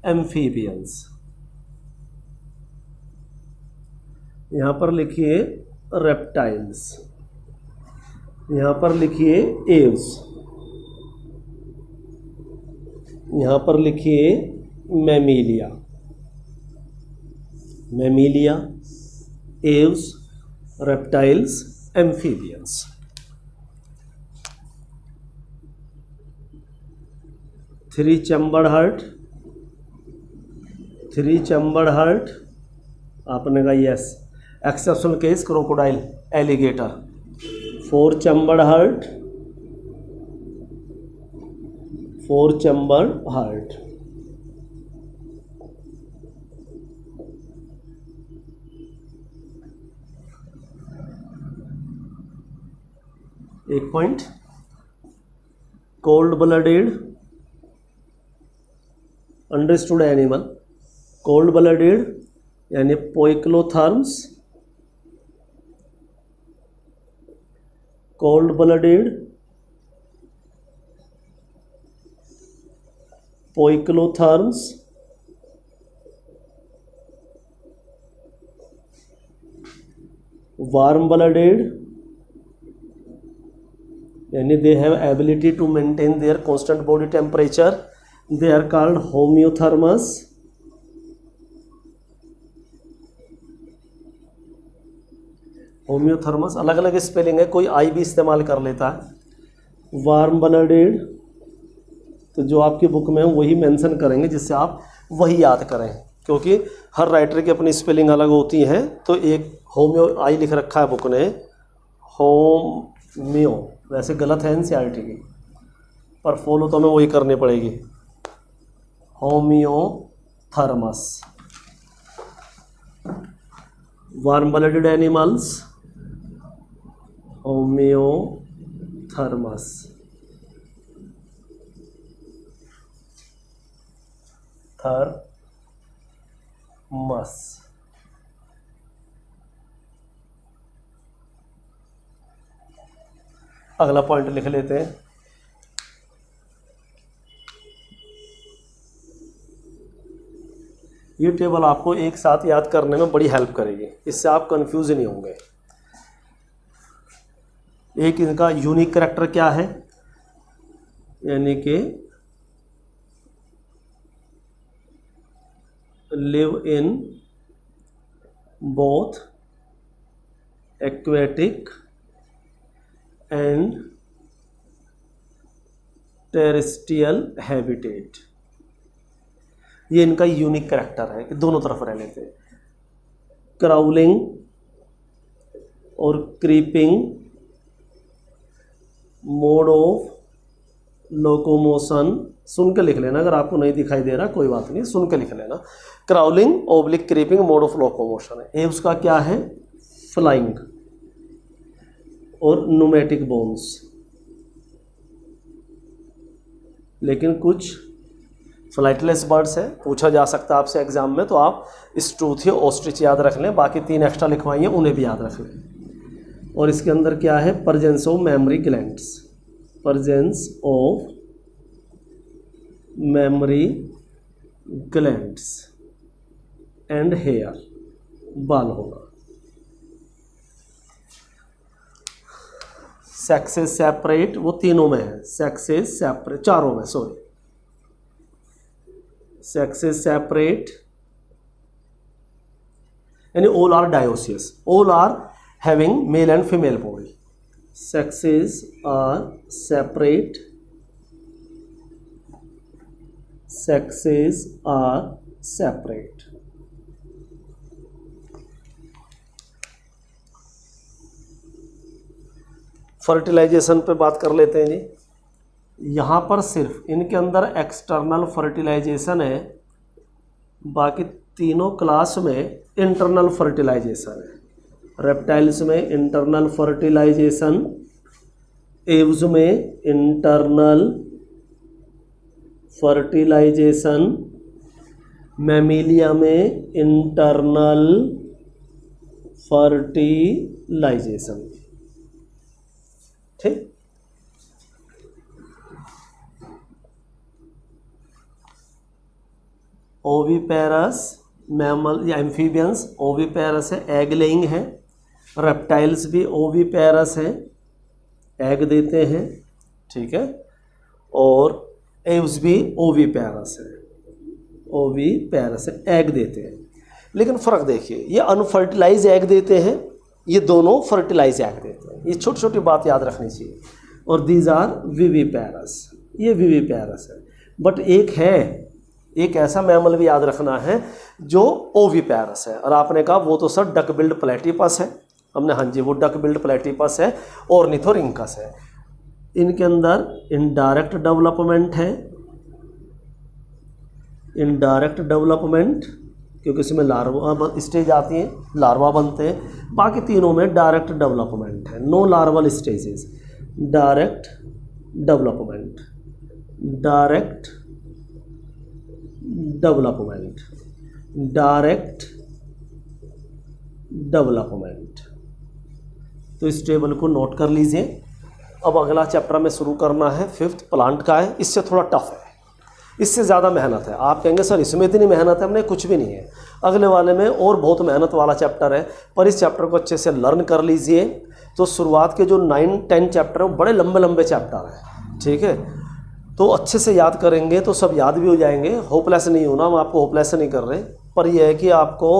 एम्फीबियंस, यहाँ पर लिखिए रेप्टाइल्स, यहाँ पर लिखिए एव्स, यहाँ पर लिखिए mammalia, mammalia, aves, reptiles, amphibians. Three chambered heart, three chambered heart, आपने कहा yes. Exceptional case crocodile, alligator. Four chambered heart, four chambered heart. एक point, cold blooded understood animal, cold blooded यानी poikilotherms, cold blooded, poikilotherms, warm blooded यानी they have ability to maintain their constant body temperature, they are called homeotherms. Homeotherms अलग अलग spelling है, कोई आई भी इस्तेमाल कर लेता है। वार्म ब्लडेड तो जो आपकी बुक में है वही मेंशन करेंगे, जिससे आप वही याद करें, क्योंकि हर राइटर की अपनी स्पेलिंग अलग होती है। तो एक होम्यो आई लिख रखा है बुक ने, होम्यो, वैसे गलत है एनसीईआरटी की, पर फॉलो तो हमें वही करनी पड़ेगी, homeotherms. Warm blooded animals, homeotherms. Thermos. अगला पॉइंट लिख लेते हैं, ये टेबल आपको एक साथ याद करने में बड़ी हेल्प करेगी, इससे आप कंफ्यूज नहीं होंगे। एक इनका यूनिक कैरेक्टर क्या है, यानी कि live in both aquatic and terrestrial habitat. ये इनका यूनिक कैरेक्टर है कि दोनों तरफ रह लेते हैं। क्राउलिंग और क्रीपिंग मोड ऑफ लोकोमोशन, सुन के लिख लेना, अगर आपको नहीं दिखाई दे रहा कोई बात नहीं, सुन के लिख लेना। Crawling oblique creeping mode of locomotion है। ए उसका क्या है, फ्लाइंग और न्यूमेटिक बोन्स। लेकिन कुछ फ्लाइटलेस बर्ड्स है, पूछा जा सकता है आपसे एग्जाम में, तो आप स्ट्रूथ या ऑस्ट्रिच याद रख लें, बाकी तीन एक्स्ट्रा लिखवाइए उन्हें भी याद रख लें। और इसके अंदर क्या है, presence of memory glands, presence of memory glands and hair, बाल होगा। सेक्सेस सेपरेट, वो तीनों में है, सेक्सेस सेपरेट, चारों में सॉरी, सेक्सेस सेपरेट यानी all are dioecious, all are having male and female body. Sexes are separate, sexes are separate. Fertilization पे बात कर लेते हैं जी। यहाँ पर सिर्फ इनके अंदर एक्सटर्नल फर्टिलाइजेशन है, बाकी तीनों क्लास में इंटरनल फर्टिलाइजेशन है। रेप्टाइल्स में इंटरनल फर्टिलाइजेशन, एव्स में इंटरनल फर्टिलाइजेशन, मैमीलिया में इंटरनल फर्टिलाइजेशन। ठीक, ओविपेरस मैमल या एम्फीबियंस ओविपेरस है, एग लेइंग है। रेप्टाइल्स भी ओविपेरस हैं, एग देते हैं, ठीक है। और एव्स भी ओविपेरस है, ओविपेरस है, एग देते हैं। लेकिन फ़र्क देखिए, ये अनफर्टिलाइज एग देते हैं, ये दोनों फर्टिलाइज एग देते हैं। ये छोटी छोटी बात याद रखनी चाहिए। और दीज आर विविपेरस, ये विविपेरस है। बट एक ऐसा मैमल भी याद रखना है जो ओविपेरस है। और आपने कहा वो तो सर डक बिल्ड प्लेटिपस है। हमने हाँ जी, वो डक बिल्ड प्लेटिपस है, ऑर्निथोरिंकस है। इनके अंदर इनडायरेक्ट डेवलपमेंट है, इनडायरेक्ट डेवलपमेंट, क्योंकि इसमें लार्वा स्टेज आती है, लार्वा बनते हैं। बाकी तीनों में डायरेक्ट डेवलपमेंट है, no larval stages. Direct development, direct development, direct development. तो इस टेबल को नोट कर लीजिए। अब अगला चैप्टर में शुरू करना है, 5th प्लांट का है। इससे थोड़ा टफ है, इससे ज़्यादा मेहनत है। आप कहेंगे सर इसमें इतनी मेहनत है, हमने कुछ भी नहीं है। अगले वाले में और बहुत मेहनत वाला चैप्टर है, पर इस चैप्टर को अच्छे से लर्न कर लीजिए। तो शुरुआत के जो 9-10 चैप्टर है वो बड़े लंबे लंबे चैप्टर हैं, ठीक है। तो अच्छे से याद करेंगे तो सब याद भी हो जाएंगे। होपलेस नहीं होना, हम आपको होपलेस नहीं कर रहे, पर यह है कि आपको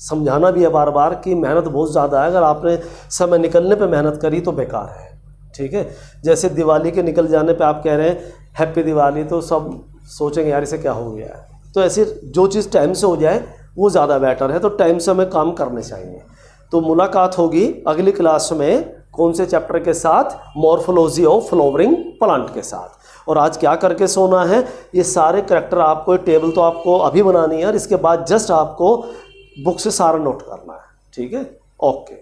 समझाना भी है बार बार कि मेहनत बहुत ज़्यादा है। अगर आपने समय निकलने पे मेहनत करी तो बेकार है, ठीक है। जैसे दिवाली के निकल जाने पे आप कह रहे हैं हैप्पी दिवाली, तो सब सोचेंगे यार इसे क्या हो गया है। तो ऐसे जो चीज़ टाइम से हो जाए वो ज़्यादा बेटर है। तो टाइम से हमें काम करने चाहिए। तो मुलाकात होगी अगली क्लास में कौन से चैप्टर के साथ, मॉर्फोलॉजी ऑफ फ्लावरिंग प्लांट के साथ। और आज क्या करके सोना है, ये सारे करैक्टर आपको, टेबल तो आपको अभी बनानी है और इसके बाद जस्ट आपको बुक से सारा नोट करना है, ठीक है। ओके।